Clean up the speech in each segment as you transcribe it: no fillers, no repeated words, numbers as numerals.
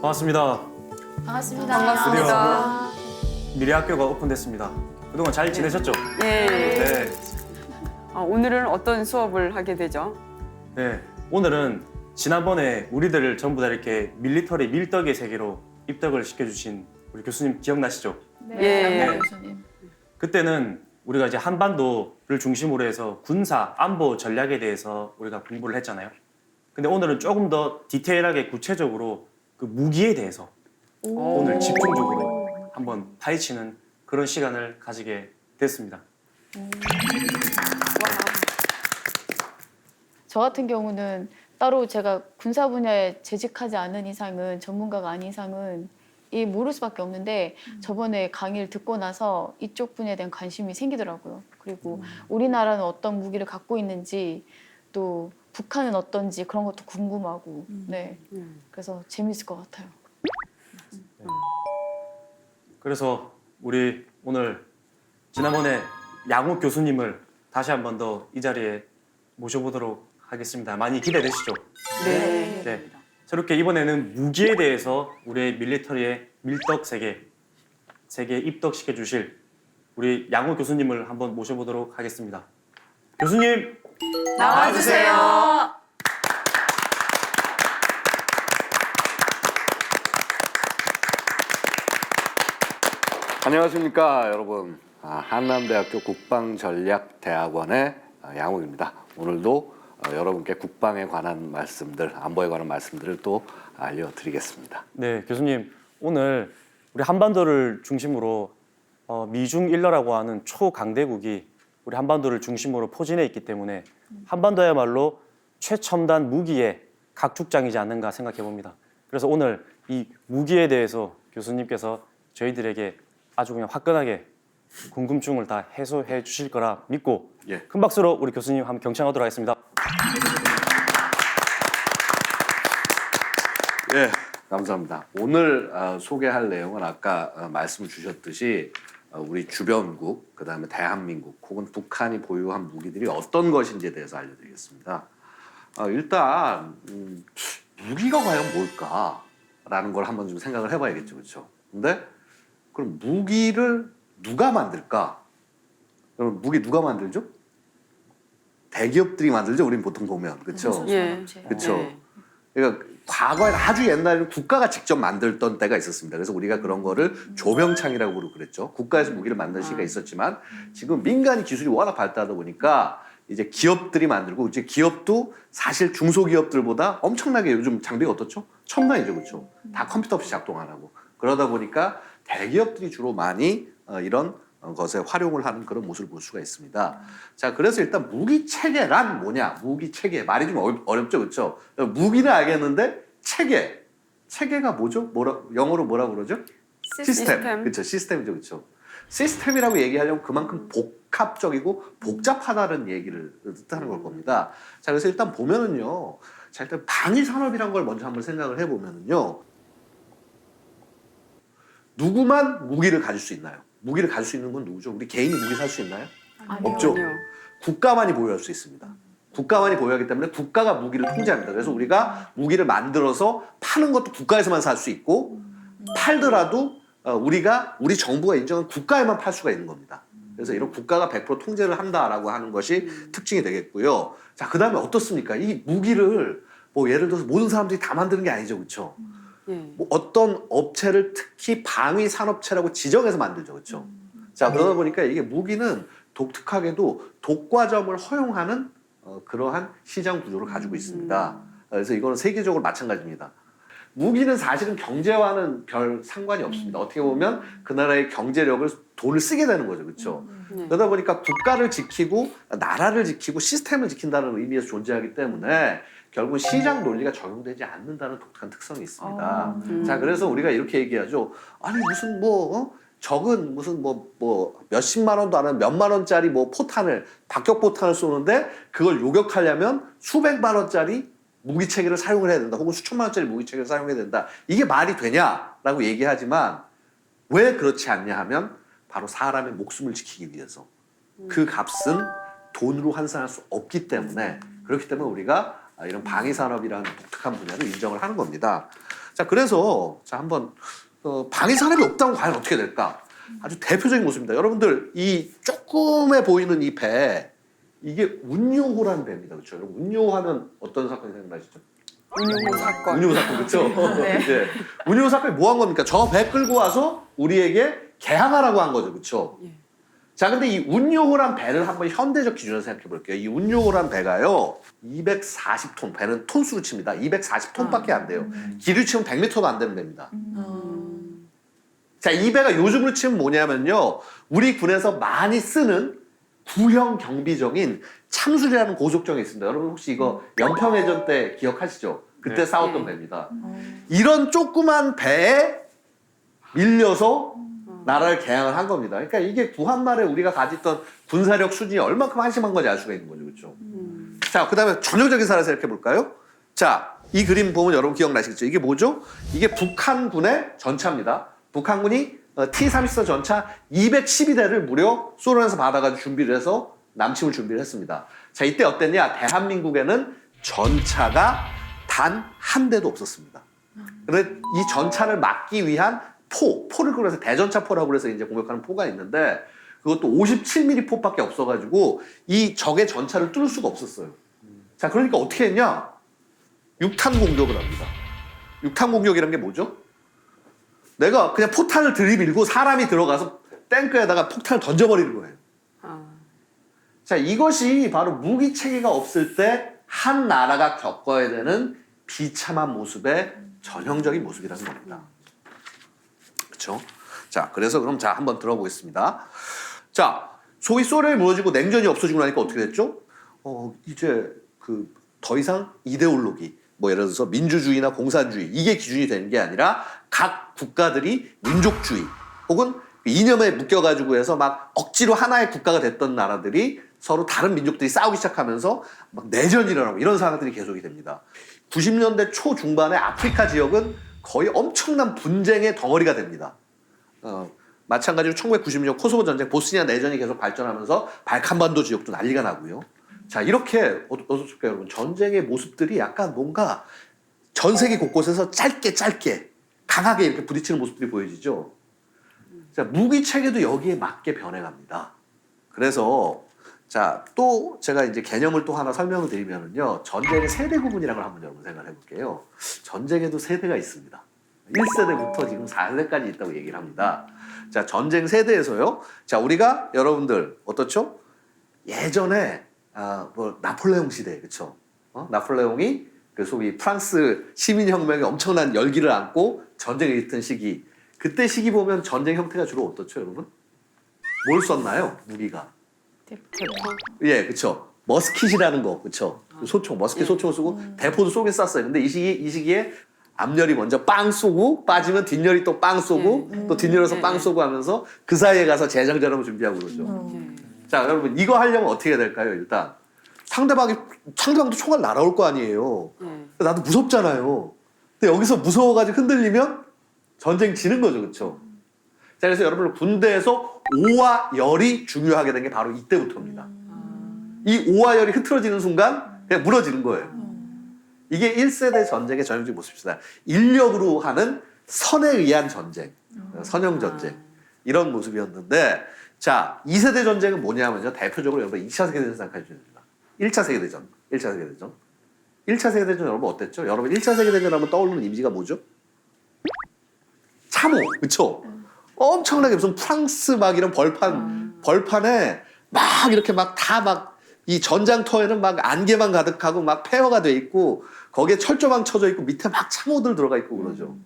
반갑습니다. 반갑습니다. 반갑습니다. 미래학교가 오픈됐습니다. 그동안 잘 지내셨죠? 예. 네. 오늘은 어떤 수업을 하게 되죠? 네. 오늘은 지난번에 우리들을 전부 다 이렇게 밀리터리 밀떡의 세계로 입덕을 시켜주신 우리 교수님 기억나시죠? 네, 예. 양호 교수님. 그때는 우리가 이제 한반도를 중심으로 해서 군사, 안보 전략에 대해서 우리가 공부를 했잖아요. 근데 오늘은 조금 더 디테일하게 구체적으로 그 무기에 대해서 오늘 집중적으로 한번 파헤치는 그런 시간을 가지게 됐습니다. 저 같은 경우는 따로 제가 군사 분야에 재직하지 않은 이상은, 전문가가 아닌 이상은 이 모를 수밖에 없는데 저번에 강의를 듣고 나서 이쪽 분야에 대한 관심이 생기더라고요. 그리고 우리나라는 어떤 무기를 갖고 있는지, 또 북한은 어떤지 그런 것도 궁금하고, 네. 그래서 재밌을 것 같아요. 그래서 우리 오늘 지난번에 양호 교수님을 다시 한 번 더 이 자리에 모셔보도록 하겠습니다. 많이 기대되시죠? 네. 네. 저렇게 이번에는 무기에 대해서 우리의 밀리터리의 밀떡 세계에 입덕시켜 주실 우리 양호 교수님을 한번 모셔보도록 하겠습니다. 교수님 나와주세요. 안녕하십니까 여러분. 한남대학교 국방전략대학원의 양욱입니다. 오늘도 여러분께 국방에 관한 말씀들, 안보에 관한 말씀들을 또 알려드리겠습니다. 네, 교수님 오늘 우리 한반도를 중심으로 미중 일러라고 하는 초강대국이 우리 한반도를 중심으로 포진해 있기 때문에 한반도야말로 최첨단 무기의 각축장이지 않는가 생각해 봅니다. 그래서 오늘 이 무기에 대해서 교수님께서 저희들에게 아주 그냥 화끈하게 궁금증을 다 해소해 주실 거라 믿고 예. 큰 박수로 우리 교수님 한번 경청하도록 하겠습니다. 예, 감사합니다. 오늘 소개할 내용은 아까 말씀 주셨듯이 우리 주변국, 그 다음에 대한민국 혹은 북한이 보유한 무기들이 어떤 것인지에 대해서 알려드리겠습니다. 일단 무기가 과연 뭘까라는 걸 한번 좀 생각을 해봐야겠죠, 그렇죠? 근데 그럼 무기를 누가 만들까? 그럼 무기 누가 만들죠? 대기업들이 만들죠. 우린 보통 보면, 그렇죠? 예. 그렇죠. 예. 그러니까 과거에 아주 옛날에는 국가가 직접 만들던 때가 있었습니다. 그래서 우리가 그런 거를 조병창이라고 그랬죠. 국가에서 무기를 만든 시기가 있었지만 지금 민간이 기술이 워낙 발달하다 보니까 이제 기업들이 만들고 이제 기업도 사실 중소기업들보다 엄청나게 요즘 장비가 어떻죠? 첨단이죠, 그렇죠? 다 컴퓨터 없이 작동 안 하고 그러다 보니까 대기업들이 주로 많이 이런 것에 활용을 하는 그런 모습을 볼 수가 있습니다. 자, 그래서 일단 무기 체계란 뭐냐? 무기 체계 말이 좀 어렵죠, 그렇죠? 무기는 알겠는데 체계가 뭐죠? 영어로 뭐라고 그러죠? 시스템. 그렇죠, 시스템이죠, 그렇죠? 시스템이라고 얘기하려면 그만큼 복합적이고 복잡하다는 얘기를 뜻하는 걸 겁니다. 자, 그래서 일단 보면은요, 자 일단 방위 산업이란 걸 먼저 한번 생각을 해보면은요, 누구만 무기를 가질 수 있나요? 무기를 가질 수 있는 건 누구죠? 우리 개인이 무기 살 수 있나요? 없죠. 아니요. 국가만이 보유할 수 있습니다. 국가만이 보유하기 때문에 국가가 무기를 통제합니다. 그래서 우리가 무기를 만들어서 파는 것도 국가에서만 살 수 있고 팔더라도 우리 정부가 인정한 국가에만 팔 수가 있는 겁니다. 그래서 이런 국가가 100% 통제를 한다라고 하는 것이 특징이 되겠고요. 자, 그 다음에 어떻습니까? 이 무기를 뭐 예를 들어서 모든 사람들이 다 만드는 게 아니죠, 그렇죠? 예. 뭐 어떤 업체를 특히 방위 산업체라고 지정해서 만들죠, 그렇죠? 자, 그러다 보니까 이게 무기는 독특하게도 독과점을 허용하는 그러한 시장 구조를 가지고 있습니다. 그래서 이거는 세계적으로 마찬가지입니다. 무기는 사실은 경제와는 별 상관이 없습니다. 어떻게 보면 그 나라의 경제력을 돈을 쓰게 되는 거죠, 그렇죠? 그러다 보니까 국가를 지키고 나라를 지키고 시스템을 지킨다는 의미에서 존재하기 때문에 결국 시장 논리가 적용되지 않는다는 독특한 특성이 있습니다. 자, 그래서 우리가 이렇게 얘기하죠. 아니 무슨 적은 무슨 몇십만 원도 안 하는 몇만 원짜리 포탄을 박격포탄을 쏘는데 그걸 요격하려면 수백만 원짜리 무기 체계를 사용을 해야 된다. 혹은 수천만 원짜리 무기 체계를 사용해야 된다. 이게 말이 되냐라고 얘기하지만 왜 그렇지 않냐 하면 바로 사람의 목숨을 지키기 위해서 그 값은 돈으로 환산할 수 없기 때문에 그렇기 때문에 우리가 이런 방위 산업이라는 독특한 분야를 인정을 하는 겁니다. 자, 그래서 자 한번 방위 산업이 없다면 과연 어떻게 될까? 아주 대표적인 모습입니다. 여러분들 이 조그매 보이는 이 배 이게 운요호라는 배입니다. 그렇죠? 여러분 운요호하면 어떤 사건이 생각나시죠? 운용호 사건. 운요호 사건 그렇죠? 네. 네. 운요호 사건이 뭐 한 겁니까? 저 배 끌고 와서 우리에게 개항하라고 한 거죠. 그렇죠? 예. 자, 근데 이 운요호란 배를 한번 현대적 기준으로 생각해 볼게요. 이 운요호란 배가요, 240톤, 배는 톤수로 칩니다. 240톤밖에 안 돼요. 길을 치면 100m도 안 되는 배입니다. 자, 이 배가 요즘으로 치면 뭐냐면요, 우리 군에서 많이 쓰는 구형 경비정인 참수리라는 고속정이 있습니다. 여러분 혹시 이거 연평해전 때 기억하시죠? 그때 네. 싸웠던 네. 배입니다. 이런 조그만 배에 밀려서 나라를 개항을 한 겁니다. 그러니까 이게 구한말에 우리가 가졌던 군사력 수준이 얼마큼 한심한 건지 알 수가 있는 거죠. 그렇죠? 자, 그 다음에 전형적인 사례 생각해 볼까요? 자, 이 그림 보면 여러분 기억나시겠죠? 이게 뭐죠? 이게 북한군의 전차입니다. 북한군이 T-34 전차 212대를 무려 소련에서 받아가지고 준비를 해서 남침을 준비를 했습니다. 자, 이때 어땠냐? 대한민국에는 전차가 단 한 대도 없었습니다. 근데 이 전차를 막기 위한 포를 그래서 대전차포라고 그래서 이제 공격하는 포가 있는데 그것도 57mm 포밖에 없어가지고 이 적의 전차를 뚫을 수가 없었어요. 자, 그러니까 어떻게 했냐? 육탄 공격을 합니다. 육탄 공격이란 게 뭐죠? 내가 그냥 포탄을 들이밀고 사람이 들어가서 탱크에다가 폭탄을 던져버리는 거예요. 아, 자, 이것이 바로 무기 체계가 없을 때 한 나라가 겪어야 되는 비참한 모습의 전형적인 모습이라는 겁니다. 그렇죠? 자, 그래서 그럼 자 한번 들어보겠습니다. 자, 소위 소련이 무너지고 냉전이 없어지고 나니까 어떻게 됐죠? 이제 그 더 이상 이데올로기, 뭐 예를 들어서 민주주의나 공산주의 이게 기준이 되는 게 아니라 각 국가들이 민족주의 혹은 이념에 묶여가지고 해서 막 억지로 하나의 국가가 됐던 나라들이 서로 다른 민족들이 싸우기 시작하면서 막 내전이 일어나고 이런 상황들이 계속이 됩니다. 90년대 초중반에 아프리카 지역은 거의 엄청난 분쟁의 덩어리가 됩니다. 마찬가지로 1990년 코소보 전쟁, 보스니아 내전이 계속 발전하면서 발칸반도 지역도 난리가 나고요. 자, 이렇게 어떻습니까, 여러분? 전쟁의 모습들이 약간 뭔가 전 세계 곳곳에서 짧게 강하게 이렇게 부딪히는 모습들이 보여지죠. 자, 무기 체계도 여기에 맞게 변해갑니다. 그래서 자, 또 제가 이제 개념을 또 하나 설명을 드리면은요, 전쟁의 세대 구분이라는 걸 한번 여러분 생각해 볼게요. 전쟁에도 세대가 있습니다. 1세대부터 지금 4세대까지 있다고 얘기를 합니다. 자, 전쟁 세대에서요. 자, 우리가 여러분들 어떻죠? 예전에 뭐 나폴레옹 시대, 그렇죠? 나폴레옹이 그 소위 프랑스 시민혁명에 엄청난 열기를 안고 전쟁에 있던 시기, 그때 시기 보면 전쟁 형태가 주로 어떻죠, 여러분? 뭘 썼나요, 무기가? 예, 그렇죠. 머스킷이라는 거, 그렇죠. 소총, 머스킷 소총을 쓰고 대포도 쏘게 쐈어요. 근데 이 시기에 앞열이 먼저 빵 쏘고 빠지면 뒷열이 또 빵 쏘고 또 뒷열에서 빵 쏘고 하면서 그 사이에 가서 재장전하고 준비하고 그러죠. 자, 여러분 이거 하려면 어떻게 해야 될까요? 일단 상대방도 총알 날아올 거 아니에요. 나도 무섭잖아요. 근데 여기서 무서워가지고 흔들리면 전쟁 지는 거죠, 그렇죠? 자, 그래서 여러분 군대에서 오와 열이 중요하게 된 게 바로 이때부터입니다. 이 오와 열이 흐트러지는 순간 그냥 무너지는 거예요. 이게 1세대 전쟁의 전형적인 모습입니다. 인력으로 하는 선에 의한 전쟁, 선형 전쟁 이런 모습이었는데, 자, 2세대 전쟁은 뭐냐면요, 대표적으로 여러분 2차 세계대전 생각해 주셔야 됩니다. 1차 세계대전. 1차 세계대전 여러분 어땠죠? 여러분 1차 세계대전 하면 떠오르는 이미지가 뭐죠? 참호, 그쵸? 엄청나게 무슨 프랑스 막 이런 벌판에 막 이렇게 막 다 막 이 전장터에는 막 안개만 가득하고 막 폐허가 돼 있고 거기에 철조망 쳐져 있고 밑에 막 참호들 들어가 있고 그러죠.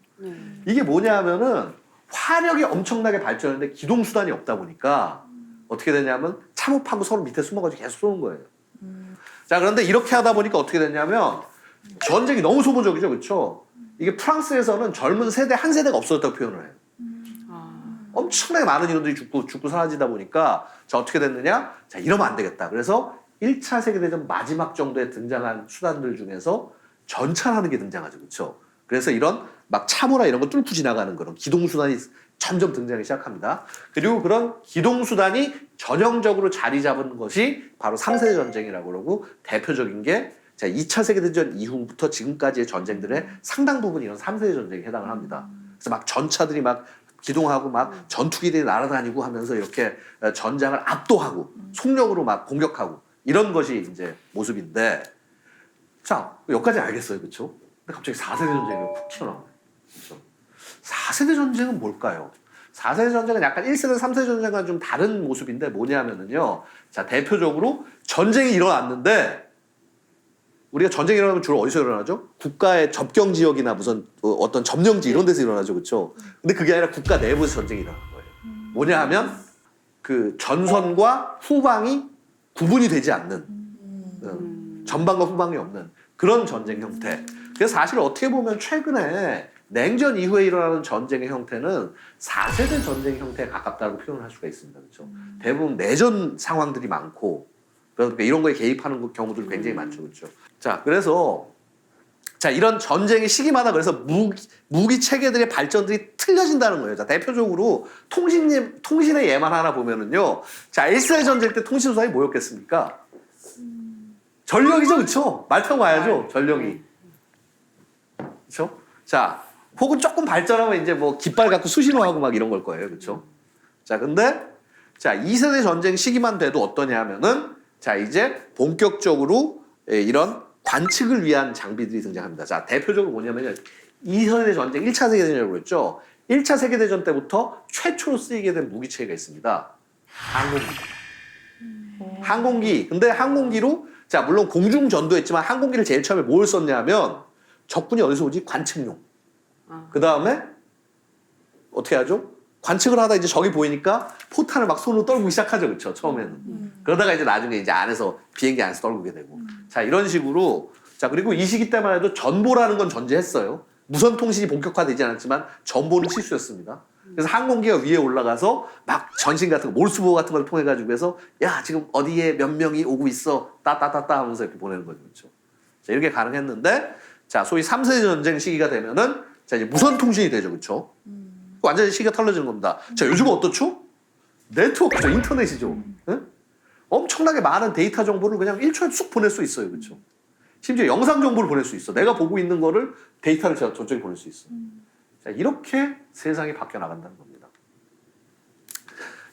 이게 뭐냐 하면은 화력이 엄청나게 발전했는데 기동수단이 없다 보니까 어떻게 되냐면 참호 파고 서로 밑에 숨어가지고 계속 쏘는 거예요. 자, 그런데 이렇게 하다 보니까 어떻게 됐냐면 전쟁이 너무 소모적이죠, 그렇죠? 이게 프랑스에서는 젊은 세대 한 세대가 없어졌다고 표현을 해요. 엄청나게 많은 인원들이 죽고 사라지다 보니까 자, 어떻게 됐느냐? 자, 이러면 안 되겠다. 그래서 1차 세계대전 마지막 정도에 등장한 수단들 중에서 전차라는 게 등장하죠, 그렇죠? 그래서 이런 막 참호나 이런 거 뚫고 지나가는 그런 기동수단이 점점 등장하기 시작합니다. 그리고 그런 기동수단이 전형적으로 자리 잡은 것이 바로 3세대 전쟁이라고 그러고 대표적인 게 자, 2차 세계대전 이후부터 지금까지의 전쟁들의 상당 부분이 이런 3세대 전쟁에 해당을 합니다. 그래서 막 전차들이 막 기동하고 막 전투기들이 날아다니고 하면서 이렇게 전장을 압도하고 속력으로 막 공격하고 이런 것이 이제 모습인데, 자, 여기까지 알겠어요. 그렇죠? 근데 갑자기 4세대 전쟁이 푹 튀어나오네. 그렇죠? 4세대 전쟁은 뭘까요? 4세대 전쟁은 약간 1세대, 3세대 전쟁과 좀 다른 모습인데 뭐냐면은요. 자, 대표적으로 전쟁이 일어났는데, 우리가 전쟁이 일어나면 주로 어디서 일어나죠? 국가의 접경 지역이나 무슨 어떤 점령지 이런 데서 일어나죠. 그렇죠? 근데 그게 아니라 국가 내부에서 전쟁이 일어나는 거예요. 뭐냐 하면 그 전선과 후방이 구분이 되지 않는, 전방과 후방이 없는 그런 전쟁 형태. 그래서 사실 어떻게 보면 최근에 냉전 이후에 일어나는 전쟁의 형태는 4세대 전쟁 형태에 가깝다고 표현을 할 수가 있습니다. 그렇죠? 대부분 내전 상황들이 많고, 그러니까 이런 거에 개입하는 경우들이 굉장히 많죠. 그렇죠? 자, 그래서 자, 이런 전쟁의 시기마다 그래서 무기 체계들의 발전들이 틀려진다는 거예요. 자, 대표적으로 통신의 예만 하나 보면은요. 자, 1세대 전쟁 때 통신 수단이 뭐였겠습니까? 전력이죠. 그렇죠? 말 타고 가야죠. 전력이. 그렇죠? 자, 혹은 조금 발전하면 이제 뭐 깃발 갖고 수신호하고 막 이런 걸 거예요. 그렇죠? 자, 근데 자, 2세대 전쟁 시기만 돼도 어떠냐 하면은 자, 이제 본격적으로 이런 관측을 위한 장비들이 등장합니다. 자, 대표적으로 뭐냐면 2세대 전쟁, 1차 세계대전이라고 그랬죠. 1차 세계대전 때부터 최초로 쓰이게 된 무기체계가 있습니다. 항공기. 항공기. 근데 항공기로 자, 물론 공중 전도했지만 항공기를 제일 처음에 뭘 썼냐면 적군이 어디서 오지? 관측용. 그 다음에 어떻게 하죠? 관측을 하다 이제 적이 보이니까 포탄을 막 손으로 떨구기 시작하죠. 그렇죠? 처음에는. 그러다가 이제 나중에 이제 안에서 비행기 안에서 떨구게 되고. 자, 이런 식으로. 자, 그리고 이 시기 때만 해도 전보라는 건 존재했어요. 무선 통신이 본격화되지 않았지만 전보는 필수였습니다. 그래서 항공기가 위에 올라가서 막 전신 같은 거, 몰수보 같은 걸 통해 가지고 해서 야, 지금 어디에 몇 명이 오고 있어. 따따따따 하면서 이렇게 보내는 거죠. 그렇죠? 자, 이렇게 가능했는데 자, 소위 3세대 전쟁 시기가 되면은 자, 이제 무선 통신이 되죠. 그렇죠? 완전히 시기가 틀어지는 겁니다. 자, 요즘은 어떻죠? 네트워크죠. 인터넷이죠. 응? 엄청나게 많은 데이터 정보를 그냥 1초에 쑥 보낼 수 있어요. 그렇죠? 심지어 영상 정보를 보낼 수 있어. 내가 보고 있는 거를 데이터를 저쪽에 보낼 수 있어. 자, 이렇게 세상이 바뀌어 나간다는 겁니다.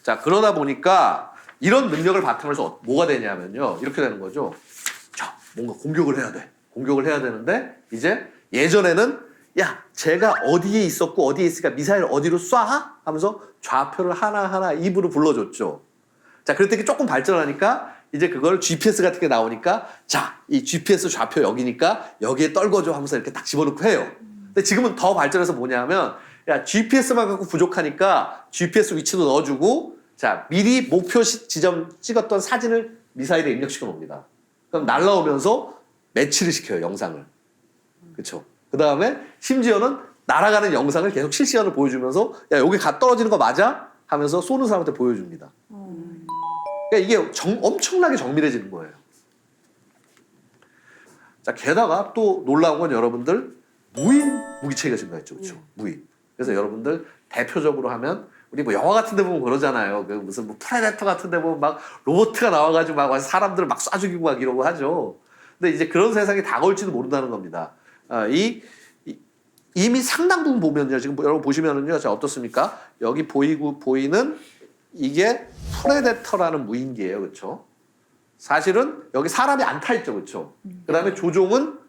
자, 그러다 보니까 이런 능력을 바탕으로 해서 뭐가 되냐면요. 이렇게 되는 거죠. 자, 뭔가 공격을 해야 돼. 공격을 해야 되는데 이제 예전에는 야, 제가 어디에 있었고 어디에 있으니까 미사일 어디로 쏴? 하면서 좌표를 하나하나 입으로 불러줬죠. 자, 그랬더니 조금 발전하니까 이제 그걸 GPS 같은 게 나오니까 자, 이 GPS 좌표 여기니까 여기에 떨궈줘 하면서 이렇게 딱 집어넣고 해요. 근데 지금은 더 발전해서 뭐냐면 야, GPS만 갖고 부족하니까 GPS 위치도 넣어주고 자, 미리 목표 지점 찍었던 사진을 미사일에 입력시켜 놓습니다. 그럼 날라오면서 매치를 시켜요, 영상을. 그렇죠? 그 다음에 심지어는 날아가는 영상을 계속 실시간으로 보여주면서 야, 여기 떨어지는 거 맞아? 하면서 쏘는 사람한테 보여줍니다. 그러니까 이게 엄청나게 정밀해지는 거예요. 자, 게다가 또 놀라운 건 여러분들 무인 무기체계가 증가했죠. 그렇죠? 무인. 그래서 여러분들 대표적으로 하면 우리 뭐 영화 같은 데 보면 그러잖아요. 그 무슨 뭐 프레데터 같은 데 보면 막 로봇가 나와가지고 막 사람들을 막 쏴 죽이고 막 이러고 하죠. 근데 이제 그런 세상이 다가올지도 모른다는 겁니다. 이미 상당 부분 보면요. 지금 여러분 보시면은요. 자, 어떻습니까? 여기 보이는 이게 프레데터라는 무인기예요. 그렇죠? 사실은 여기 사람이 안 타 있죠. 그렇죠? 그다음에 조종은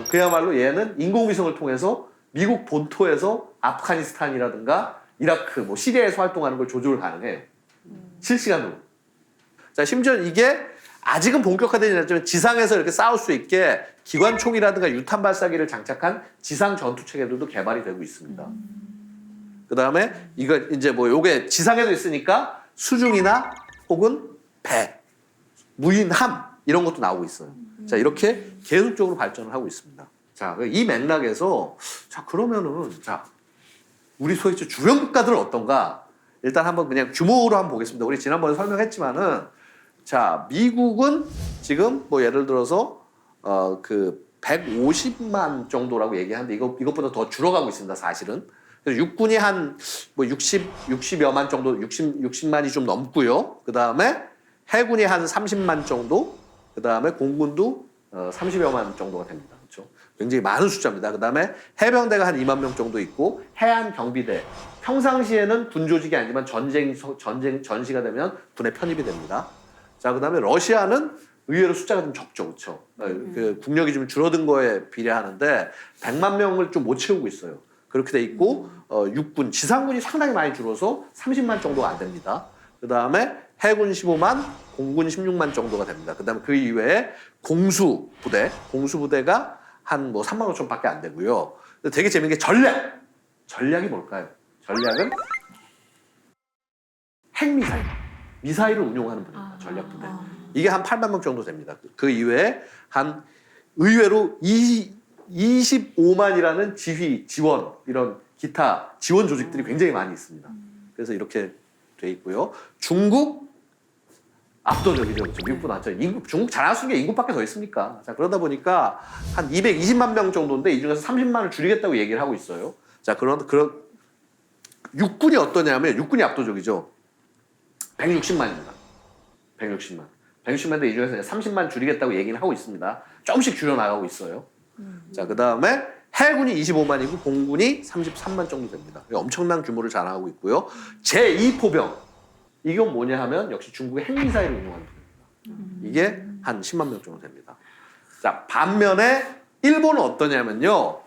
그야말로 얘는 인공위성을 통해서 미국 본토에서 아프가니스탄이라든가 이라크, 뭐 시리아에서 활동하는 걸 조절 가능해요. 실시간으로. 자, 심지어 이게 아직은 본격화되지 않았지만 지상에서 이렇게 싸울 수 있게 기관총이라든가 유탄 발사기를 장착한 지상 전투 체계들도 개발이 되고 있습니다. 그 다음에 이거 이제 뭐 요게 지상에도 있으니까 수중이나 혹은 배, 무인함 이런 것도 나오고 있어요. 자, 이렇게 계속적으로 발전을 하고 있습니다. 자, 이 맥락에서 자, 그러면은 자, 우리 소위 주변 국가들은 어떤가? 일단 한번 그냥 규모로 한번 보겠습니다. 우리 지난번에 설명했지만은 자, 미국은 지금 뭐 예를 들어서 그 150만 정도라고 얘기하는데 이것보다 더 줄어가고 있습니다. 사실은. 그래서 육군이 한 뭐 60여만 정도, 60만이 좀 넘고요. 그 다음에 해군이 한 30만 정도. 그 다음에 공군도 30여만 정도가 됩니다. 그렇죠? 굉장히 많은 숫자입니다. 그다음에 해병대가 한 2만 명 정도 있고 해안 경비대 평상시에는 군 조직이 아니지만 전시가 되면 군에 편입이 됩니다. 자, 그다음에 러시아는 의외로 숫자가 좀 적죠, 그렇죠? 그 국력이 좀 줄어든 거에 비례하는데 100만 명을 좀 못 채우고 있어요. 그렇게 돼 있고 육군, 지상군이 상당히 많이 줄어서 30만 정도가 안 됩니다. 그다음에 해군 15만, 공군 16만 정도가 됩니다. 그다음에 그 이외에 공수부대가 한 뭐 3만 5천밖에 안 되고요. 근데 되게 재밌는 게 전략이 뭘까요? 전략은 핵미사일, 미사일을 운용하는 분입니다. 전략부대. 이게 한 8만 명 정도 됩니다. 그 이외에 한 의외로 25만이라는 지원 이런 기타 지원 조직들이 굉장히 많이 있습니다. 그래서 이렇게 돼 있고요. 중국 압도적이죠. 그렇죠? 미국보다 낫죠. 중국 잘할 수 있는 게 인구밖에 더 있습니까? 자, 그러다 보니까 한 220만 명 정도인데 이 중에서 30만을 줄이겠다고 얘기를 하고 있어요. 자, 그런 육군이 어떠냐면 육군이 압도적이죠. 160만입니다. 160만인데 이 중에서 30만 줄이겠다고 얘기는 하고 있습니다. 조금씩 줄여나가고 있어요. 자, 그 다음에 해군이 25만이고 공군이 33만 정도 됩니다. 엄청난 규모를 자랑하고 있고요. 제2포병. 이건 뭐냐 하면 역시 중국의 핵미사일을 운용하는 겁니다. 이게 한 10만 명 정도 됩니다. 자, 반면에 일본은 어떠냐면요.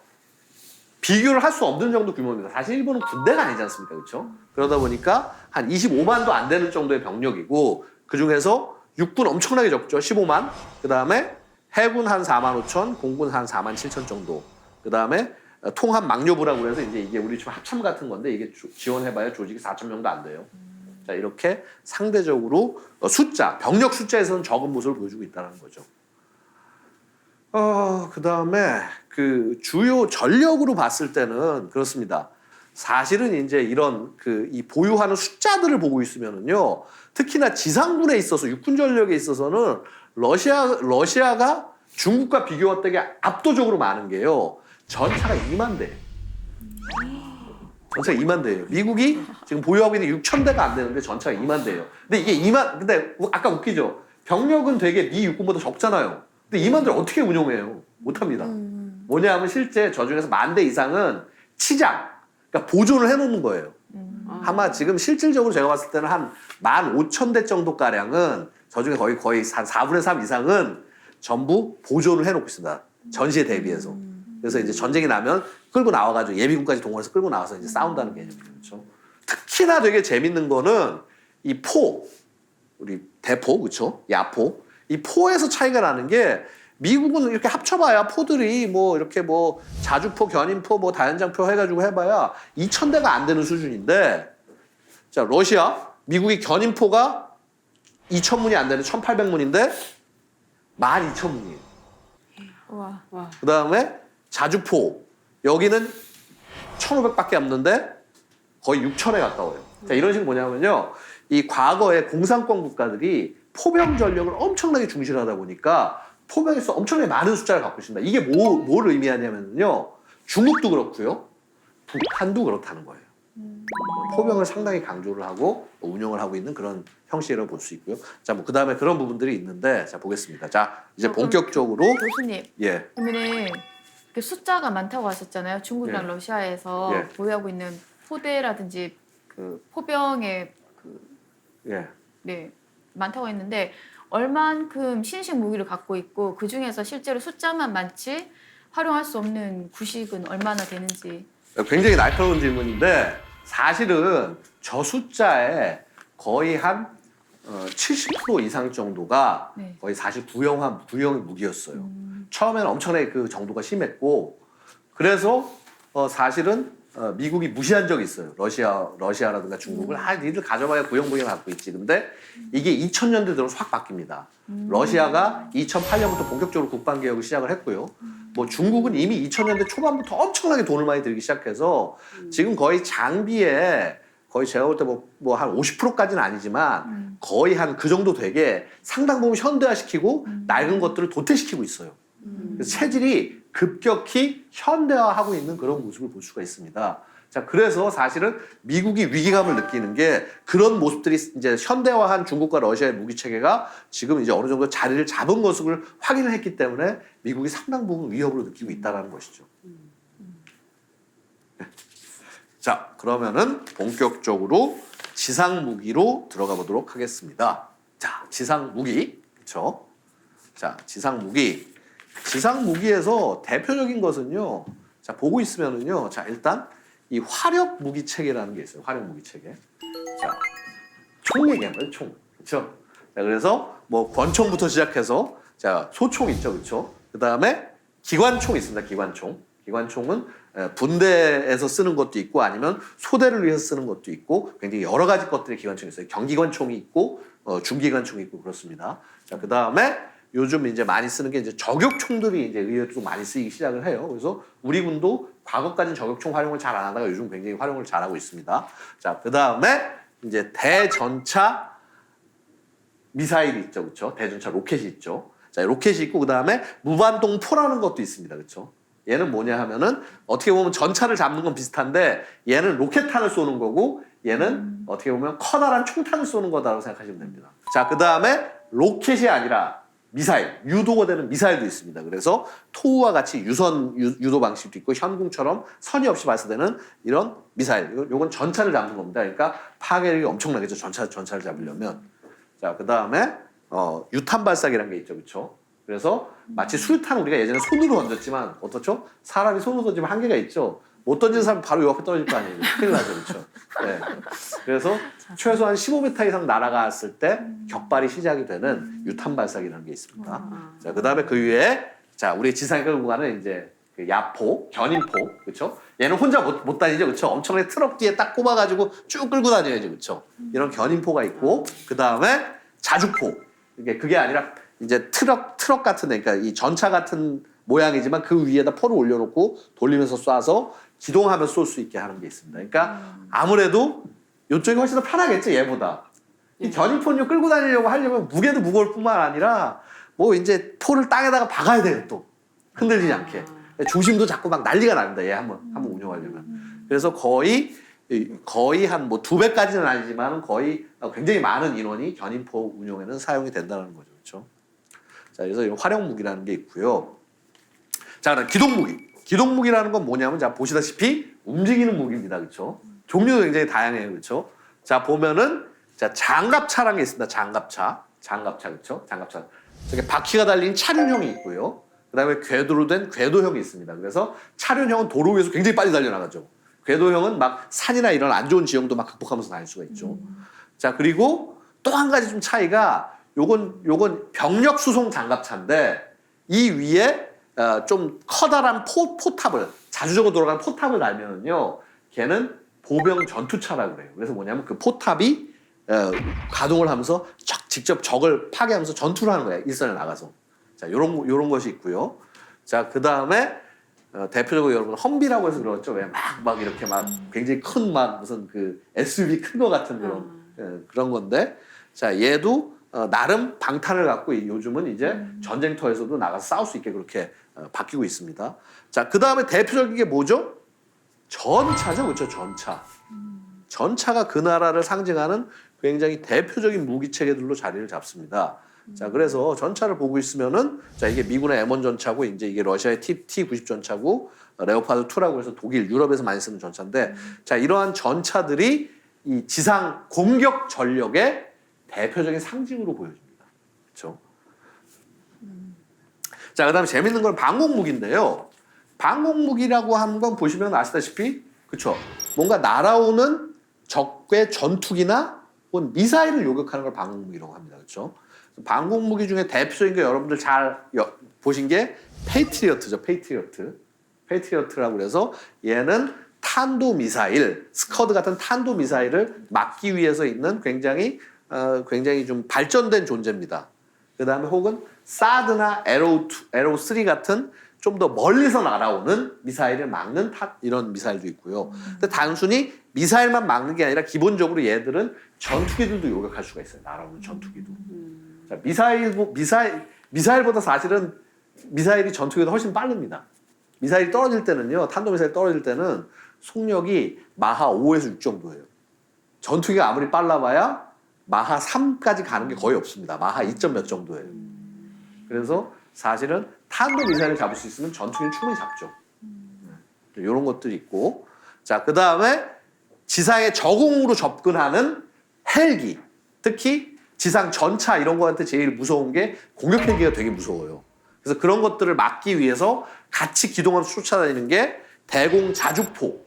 비교를 할 수 없는 정도 규모입니다. 사실 일본은 군대가 아니지 않습니까? 그렇죠? 그러다 보니까 한 25만도 안 되는 정도의 병력이고 그중에서 육군 엄청나게 적죠. 15만. 그다음에 해군 한 4만 5천, 공군 한 4만 7천 정도. 그다음에 통합 막료부라고 그래서 이게 우리 지금 합참 같은 건데 이게 지원해봐야 조직이 4천 명도 안 돼요. 자, 이렇게 상대적으로 병력 숫자에서는 적은 모습을 보여주고 있다는 거죠. 그다음에 그 주요 전력으로 봤을 때는 그렇습니다. 사실은 이제 이런 이 보유하는 숫자들을 보고 있으면은요, 특히나 지상군에 있어서 육군 전력에 있어서는 러시아가 중국과 비교할 때 압도적으로 많은 게요. 전차가 2만 대. 전차가 2만 대예요. 미국이 지금 보유하고 있는 6천 대가 안 되는데 전차가 2만 대예요. 근데 이게 근데 아까 웃기죠. 병력은 되게 미 육군보다 적잖아요. 근데 2만 대를 어떻게 운용해요? 못합니다. 뭐냐 하면 실제 저 중에서 1만 대 이상은 치장, 그러니까 보존을 해놓는 거예요. 아마 지금 실질적으로 제가 봤을 때는 한 15,000대 정도가량은 저 중에 거의 한 4분의 3 이상은 전부 보존을 해놓고 있습니다. 전시에 대비해서. 그래서 이제 전쟁이 나면 끌고 나와가지고 예비군까지 동원해서 끌고 나와서 이제 싸운다는 개념이죠. 그렇죠? 특히나 되게 재밌는 거는 이 우리 대포, 그렇죠? 야포. 이 포에서 차이가 나는 게 미국은 이렇게 합쳐봐야 포들이 뭐 이렇게 뭐 자주포, 견인포, 뭐 다연장포 해가지고 해봐야 2,000대가 안 되는 수준인데, 자, 미국이 견인포가 2,000문이 안 되는 1,800문인데 12,000문이에요. 와. 그 다음에 자주포, 여기는 1,500밖에 없는데 거의 6,000에 가까워요. 자, 이런 식으로 뭐냐면요. 이 과거에 공산권 국가들이 포병 전력을 엄청나게 중시하다 보니까 포병에서 엄청나게 많은 숫자를 갖고 있습니다. 이게 뭘 의미하냐면요. 중국도 그렇고요. 북한도 그렇다는 거예요. 포병을 상당히 강조를 하고 운영을 하고 있는 그런 형식이라고 볼 수 있고요. 자, 뭐 그 다음에 그런 부분들이 있는데, 자, 보겠습니다. 자, 이제 본격적으로. 교수님, 예. 그러면은 그 숫자가 많다고 하셨잖아요. 중국이랑 예. 러시아에서 예. 보유하고 있는 포대라든지 그 포병의 예. 네, 많다고 했는데 얼만큼 신식 무기를 갖고 있고 그 중에서 실제로 숫자만 많지 활용할 수 없는 구식은 얼마나 되는지. 굉장히 날카로운 질문인데 사실은 저 숫자에 거의 한 70% 이상 정도가 네. 거의 사실 구형의 무기였어요. 처음에는 엄청나게 그 정도가 심했고 그래서 사실은 미국이 무시한 적이 있어요. 러시아라든가 중국을 니들 가져봐야 구형 갖고 있지. 근데 이게 2000년대 들어서 확 바뀝니다. 러시아가 2008년부터 본격적으로 국방 개혁을 시작을 했고요. 뭐 중국은 이미 2000년대 초반부터 엄청나게 돈을 많이 들기 시작해서 지금 거의 장비에 거의 제가 볼 때 뭐 한 50%까지는 아니지만 거의 한 그 정도 되게 상당 부분 현대화시키고 낡은 것들을 도태시키고 있어요. 그래서 체질이 급격히 현대화하고 있는 그런 모습을 볼 수가 있습니다. 자, 그래서 사실은 미국이 위기감을 느끼는 게 그런 모습들이 이제 현대화한 중국과 러시아의 무기 체계가 지금 이제 어느 정도 자리를 잡은 것을 확인을 했기 때문에 미국이 상당 부분 위협으로 느끼고 있다는 것이죠. 네. 자, 그러면은 본격적으로 지상 무기로 들어가 보도록 하겠습니다. 자, 지상 무기. 그렇죠? 자, 지상 무기. 지상 무기에서 대표적인 것은요. 자, 보고 있으면은요. 자, 일단 이 화력 무기 체계라는 게 있어요. 화력 무기 체계. 자, 총 얘기하는 총. 그렇죠? 자, 그래서 뭐 권총부터 시작해서 자, 소총 있죠. 그렇죠? 그다음에 기관총 있습니다. 기관총. 기관총은 분대에서 쓰는 것도 있고 아니면 소대를 위해서 쓰는 것도 있고 굉장히 여러 가지 것들의 기관총이 있어요. 경기관총이 있고 중기관총이 있고 그렇습니다. 자, 그다음에 요즘 이제 많이 쓰는 게 이제 저격총들이 이제 의외로 좀 많이 쓰이기 시작을 해요. 그래서 우리 군도 과거까지는 저격총 활용을 잘 안 하다가 요즘 굉장히 활용을 잘하고 있습니다. 자, 그 다음에 이제 대전차 미사일이 있죠, 그렇죠? 대전차 로켓이 있죠. 자, 로켓이 있고 그 다음에 무반동포라는 것도 있습니다, 그렇죠? 얘는 뭐냐 하면은 어떻게 보면 전차를 잡는 건 비슷한데 얘는 로켓탄을 쏘는 거고 얘는 어떻게 보면 커다란 총탄을 쏘는 거다라고 생각하시면 됩니다. 자, 그 다음에 로켓이 아니라 미사일, 유도가 되는 미사일도 있습니다. 그래서 토우와 같이 유도 방식도 있고 현궁처럼 선이 없이 발사되는 이런 미사일. 요건 전차를 잡는 겁니다. 그러니까 파괴력이 엄청나겠죠. 전차를 잡으려면. 자, 그 다음에 유탄 발사기라는 게 있죠, 그렇죠? 그래서 마치 수류탄 우리가 예전에 손으로 던졌지만 어떻죠? 사람이 손으로 던지면 한계가 있죠. 못 던지는 사람 바로 요 앞에 떨어질 거 아니에요. 큰일 나죠, 그렇죠? 네. 그래서 최소한 15m 이상 날아갔을 때 격발이 시작이 되는 유탄 발사기라는 게 있습니다. 자, 그다음에 그 위에 자, 우리 지상에 끌고 가는 이제 그 야포, 견인포, 그렇죠? 얘는 혼자 못 다니죠, 그렇죠? 엄청나게 트럭 뒤에 딱 꼽아가지고 쭉 끌고 다녀야죠, 그렇죠? 이런 견인포가 있고 그다음에 자주포. 그게 아니라 이제 트럭 같은 데, 그러니까 이 전차 같은 모양이지만 그 위에다 포를 올려놓고 돌리면서 쏴서 기동하면 쏠 수 있게 하는 게 있습니다. 그러니까 아무래도 이쪽이 훨씬 더 편하겠죠, 얘보다. 이 견인포를 끌고 다니려고 하려면 무게도 무거울 뿐만 아니라 뭐 이제 포를 땅에다가 박아야 돼요, 또. 흔들리지 않게. 중심도 자꾸 막 난리가 납니다, 얘 한번 운용하려면. 그래서 거의 한 뭐 2배까지는 아니지만 거의 굉장히 많은 인원이 견인포 운용에는 사용이 된다는 거죠, 그렇죠? 자, 그래서 이런 활용 무기라는 게 있고요. 자, 그다음 기동 무기. 기동 무기라는 건 뭐냐면 자, 보시다시피 움직이는 무기입니다, 그렇죠? 종류도 굉장히 다양해요, 그렇죠? 자, 보면은 자, 장갑차라는 게 있습니다. 장갑차, 그렇죠? 장갑차. 저게 바퀴가 달린 차륜형이 있고요. 그다음에 궤도로 된 궤도형이 있습니다. 그래서 차륜형은 도로 위에서 굉장히 빨리 달려나가죠. 궤도형은 막 산이나 이런 안 좋은 지형도 막 극복하면서 다닐 수가 있죠. 자, 그리고 또 한 가지 좀 차이가 요건 병력 수송 장갑차인데 이 위에 좀 커다란 포탑을 자주적으로 돌아가는 포탑을 달면은요, 걔는 보병 전투차라고 그래요. 그래서 뭐냐면 그 포탑이 가동을 하면서 직접 적을 파괴하면서 전투를 하는 거예요. 일선에 나가서. 자, 요런 것이 있고요. 자, 그 다음에 대표적으로 여러분 험비라고 해서 그렇죠. 왜 막 이렇게 막 굉장히 큰 막 무슨 그 SUV 큰 거 같은 그런 건데, 자, 얘도 나름 방탄을 갖고 요즘은 이제 전쟁터에서도 나가서 싸울 수 있게 그렇게 바뀌고 있습니다. 자, 그 다음에 대표적인 게 뭐죠? 전차죠, 그렇죠? 전차가 그 나라를 상징하는 굉장히 대표적인 무기 체계들로 자리를 잡습니다. 자, 그래서 전차를 보고 있으면은 자, 이게 미군의 M1 전차고 이제 이게 러시아의 T-90 전차고 레오파드 2라고 해서 독일, 유럽에서 많이 쓰는 전차인데, 자, 이러한 전차들이 이 지상 공격 전력의 대표적인 상징으로 보여집니다. 그렇죠? 자, 그다음에 재밌는 건 방공 무기인데요. 방공 무기라고 하는 건 보시면 아시다시피, 그렇죠? 뭔가 날아오는 적의 전투기나 혹은 미사일을 요격하는 걸 방공 무기라고 합니다. 그렇죠? 방공 무기 중에 대표적인 게 여러분들 잘 보신 게 페이트리어트죠. 페이트리어트라고 그래서 얘는 탄도 미사일, 스커드 같은 탄도 미사일을 막기 위해서 있는 굉장히 좀 발전된 존재입니다. 그 다음에 혹은 사드나 에로 3 같은 좀 더 멀리서 날아오는 미사일을 막는 이런 미사일도 있고요. 근데 단순히 미사일만 막는 게 아니라 기본적으로 얘들은 전투기들도 요격할 수가 있어요. 날아오는 전투기도. 자, 미사일보다 사실은 미사일이 전투기보다 훨씬 빠릅니다. 미사일이 떨어질 때는요, 탄도미사일 떨어질 때는 속력이 마하 5에서 6 정도예요. 전투기가 아무리 빨라봐야 마하 3까지 가는 게 거의 없습니다. 마하 2점 몇 정도예요. 그래서 사실은 탄도 미사일을 잡을 수 있으면 전투기는 충분히 잡죠. 이런 것들이 있고, 자, 그 다음에 지상에 저공으로 접근하는 헬기, 특히 지상 전차 이런 거한테 제일 무서운 게 공격 헬기가 되게 무서워요. 그래서 그런 것들을 막기 위해서 같이 기동하면서 쫓아다니는 게 대공 자주포.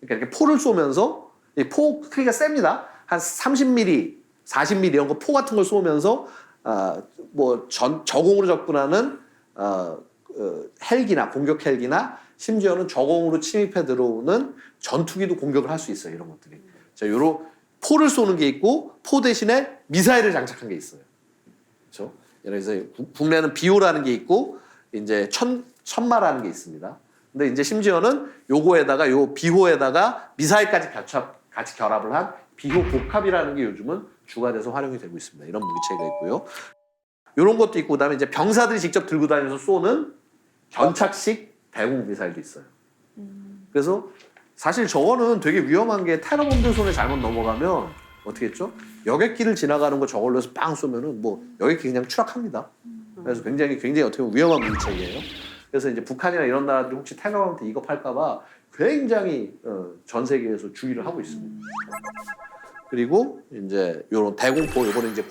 그러니까 이렇게 포를 쏘면서 이 포 크기가 셉니다. 한 30mm, 40mm 이런 거 포 같은 걸 쏘면서 저공으로 접근하는 헬기나 공격 헬기나 심지어는 저공으로 침입해 들어오는 전투기도 공격을 할 수 있어요. 이런 것들이. 자, 요런 포를 쏘는 게 있고 포 대신에 미사일을 장착한 게 있어요. 그렇죠? 예를 들어서 국내는 비호라는 게 있고 이제 천마라는 게 있습니다. 근데 이제 심지어는 요거에다가 요 비호에다가 미사일까지 같이 결합을 한 비호 복합이라는 게 요즘은 주가 돼서 활용이 되고 있습니다. 이런 무기체계가 있고요. 이런 것도 있고 그다음에 이제 병사들이 직접 들고 다니면서 쏘는 견착식 대공 미사일도 있어요. 그래서 사실 저거는 되게 위험한 게 테러범들 손에 잘못 넘어가면 어떻게 했죠? 여객기를 지나가는 거 저걸로 해서 빵 쏘면은 뭐 여객기 그냥 추락합니다. 그래서 굉장히 어떻게 보면 위험한 무기체계예요. 그래서 이제 북한이나 이런 나라들이 혹시 테러범한테 이거 팔까봐 굉장히 전 세계에서 주의를 하고 있습니다. 그리고 이제 요런 대공포, 요거는 이제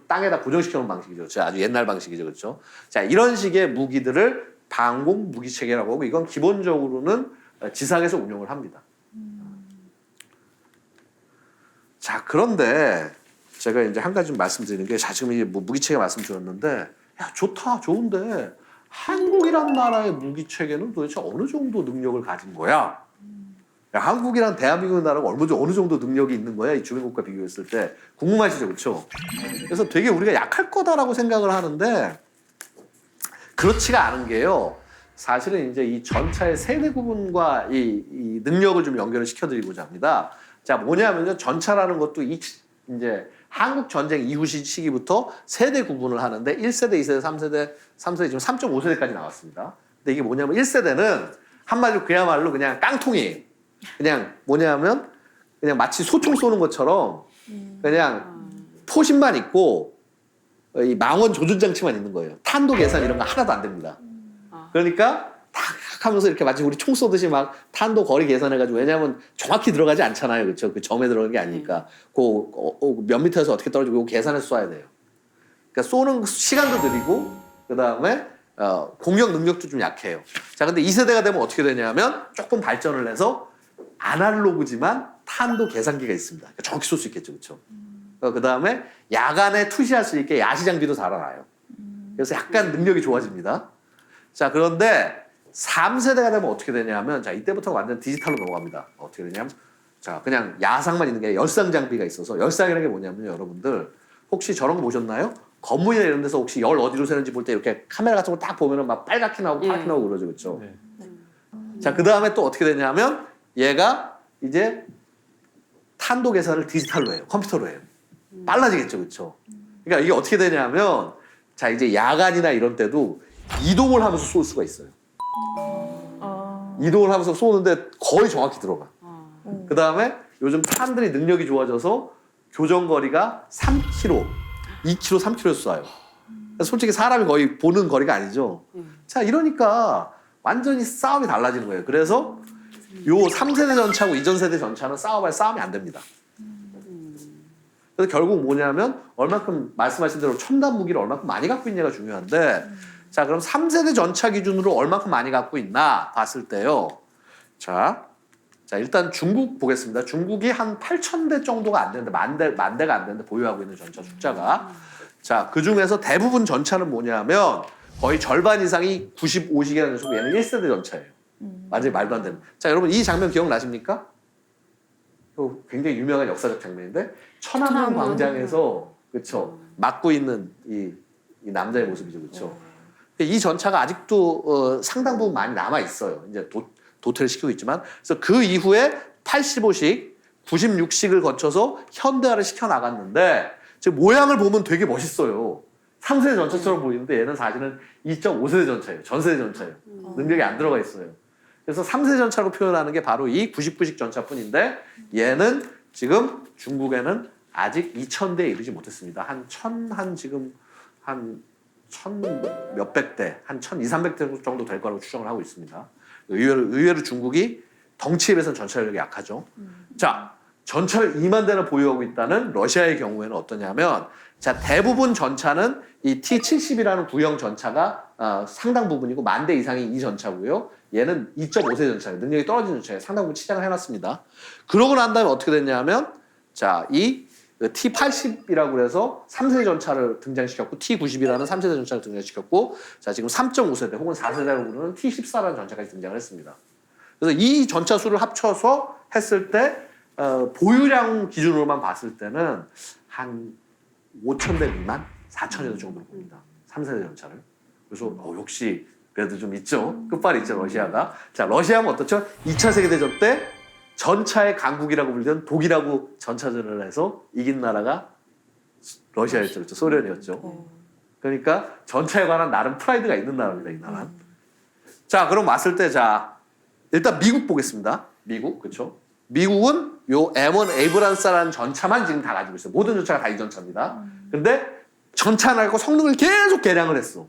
땅에다 고정시켜 놓은 방식이죠. 아주 옛날 방식이죠. 그렇죠? 자, 이런 식의 무기들을 방공 무기 체계라고 하고 이건 기본적으로는 지상에서 운용을 합니다. 자, 그런데 제가 이제 한 가지 좀 말씀드리는 게, 자, 지금 이제 뭐 무기 체계 말씀드렸는데, 야, 좋다, 좋은데 한국이란 나라의 무기 체계는 도대체 어느 정도 능력을 가진 거야? 야, 한국이랑 대한민국 나라가 어느 정도 능력이 있는 거야? 이 주변국과 비교했을 때 궁금하시죠, 그렇죠? 그래서 되게 우리가 약할 거다라고 생각을 하는데 그렇지가 않은 게요. 사실은 이제 이 전차의 세대 구분과 이 능력을 좀 연결을 시켜드리고자 합니다. 자, 뭐냐면요, 전차라는 것도 이제 한국 전쟁 이후 시기부터 세대 구분을 하는데 1세대, 2세대, 3세대, 지금 3.5세대까지 나왔습니다. 근데 이게 뭐냐면 1세대는 한마디로 그야말로 그냥 깡통이에요. 그냥 뭐냐면 그냥 마치 소총 쏘는 것처럼 그냥 포신만 있고 이 망원 조준 장치만 있는 거예요. 탄도 계산 이런 거 하나도 안 됩니다. 그러니까 탁 하면서 이렇게 마치 우리 총 쏘듯이 막 탄도 거리 계산해가지고, 왜냐하면 정확히 들어가지 않잖아요, 그렇죠? 그 점에 들어가는 게 아니니까 몇 미터에서 어떻게 떨어지고 이거 계산해서 쏴야 돼요. 그러니까 쏘는 시간도 느리고 그 다음에 공격 능력도 좀 약해요. 자, 근데 2세대가 되면 어떻게 되냐면 조금 발전을 해서 아날로그지만 탄도 계산기가 있습니다. 그러니까 정확히 쏠 수 있겠죠, 그렇죠? 그 다음에 야간에 투시할 수 있게 야시 장비도 달아놔요. 그래서 약간 능력이 좋아집니다. 자, 그런데 3세대가 되면 어떻게 되냐면, 자, 이때부터 완전 디지털로 넘어갑니다. 어떻게 되냐면, 자, 그냥 야상만 있는 게 아니라 열상 장비가 있어서, 열상이라는 게 뭐냐면 여러분들 혹시 저런 거 보셨나요? 건물이나 이런 데서 혹시 열 어디로 새는지 볼 때 이렇게 카메라 같은 거 딱 보면은 막 빨갛게 나오고 파랗게 나오고 그러죠, 그렇죠? 네. 자, 그 다음에 또 어떻게 되냐면 얘가 이제 탄도 계산을 디지털로 해요. 컴퓨터로 해요. 빨라지겠죠, 그렇죠? 그러니까 이게 어떻게 되냐면, 자, 이제 야간이나 이런 때도 이동을 하면서 쏠 수가 있어요. 이동을 하면서 쏘는데 거의 정확히 들어가. 그 다음에 요즘 탄들이 능력이 좋아져서 교전거리가 3km, 2km, 3km에서 쏴요. 솔직히 사람이 거의 보는 거리가 아니죠. 자, 이러니까 완전히 싸움이 달라지는 거예요. 그래서 요 3세대 전차하고 이전 세대 전차는 싸움이 안 됩니다. 그래서 결국 뭐냐면 얼마큼 말씀하신 대로 첨단 무기를 얼마큼 많이 갖고 있냐가 중요한데, 자, 그럼 3세대 전차 기준으로 얼마큼 많이 갖고 있나 봤을 때요. 자, 일단 중국 보겠습니다. 중국이 한 8,000대 정도가 안 되는데, 만 대가 안 되는데 보유하고 있는 전차 숫자가. 자, 그 중에서 대부분 전차는 뭐냐면 거의 절반 이상이 95식이라는 녀석, 얘는 1세대 전차예요. 완전히 말도 안 되는. 자, 여러분 이 장면 기억나십니까? 굉장히 유명한 역사적 장면인데, 천안함 광장에서, 그렇죠, 막고 있는 이 남자의 모습이죠, 그렇죠? 이 전차가 아직도 상당 부분 많이 남아 있어요. 이제 도태를 시키고 있지만, 그래서 그 이후에 85식, 96식을 거쳐서 현대화를 시켜 나갔는데, 지금 모양을 보면 되게 멋있어요. 3세대 전차처럼 보이는데 얘는 사실은 2.5세대 전차예요. 전세대 전차예요. 능력이 안 들어가 있어요. 그래서 3세 전차라고 표현하는 게 바로 이 99식 전차뿐인데 얘는 지금 중국에는 아직 2,000대에 이르지 못했습니다. 지금 한 1,000 몇백 대, 한 1,200, 300대 정도 될 거라고 추정을 하고 있습니다. 의외로 중국이 덩치에 비해서는 전차력이 약하죠. 자, 전차를 2만 대나 보유하고 있다는 러시아의 경우에는 어떠냐면, 자, 대부분 전차는 이 T-70이라는 구형 전차가 상당 부분이고 10,000대 이상이 이 전차고요. 얘는 2.5세 전차예요. 능력이 떨어진 전차예요. 상당 부분 치장을 해놨습니다. 그러고 난 다음에 어떻게 됐냐면, 자, 이 T-80이라고 해서 3세대 전차를 등장시켰고, T-90이라는 3세대 전차를 등장시켰고, 자, 지금 3.5세대 혹은 4세대라고 부르는 T-14라는 전차까지 등장을 했습니다. 그래서 이 전차 수를 합쳐서 했을 때 보유량 기준으로만 봤을 때는 한 5,000대 미만, 4,000여 대 정도로 봅니다. 3세대 전차를. 그래서 역시 그래도 좀 있죠. 끝발이 있죠, 러시아가. 자, 러시아는 어떻죠? 2차 세계대전 때 전차의 강국이라고 불리던 독일하고 전차전을 해서 이긴 나라가 러시아였죠. 그렇죠? 소련이었죠. 그러니까 전차에 관한 나름 프라이드가 있는 나라입니다, 이 나라는. 자, 그럼 왔을 때, 자, 일단 미국 보겠습니다. 미국, 그렇죠? 미국은 요 M1 에이브란스라는 전차만 지금 다 가지고 있어요. 모든 전차가 다 이 전차입니다. 근데 전차 하나 갖고 성능을 계속 개량을 했어.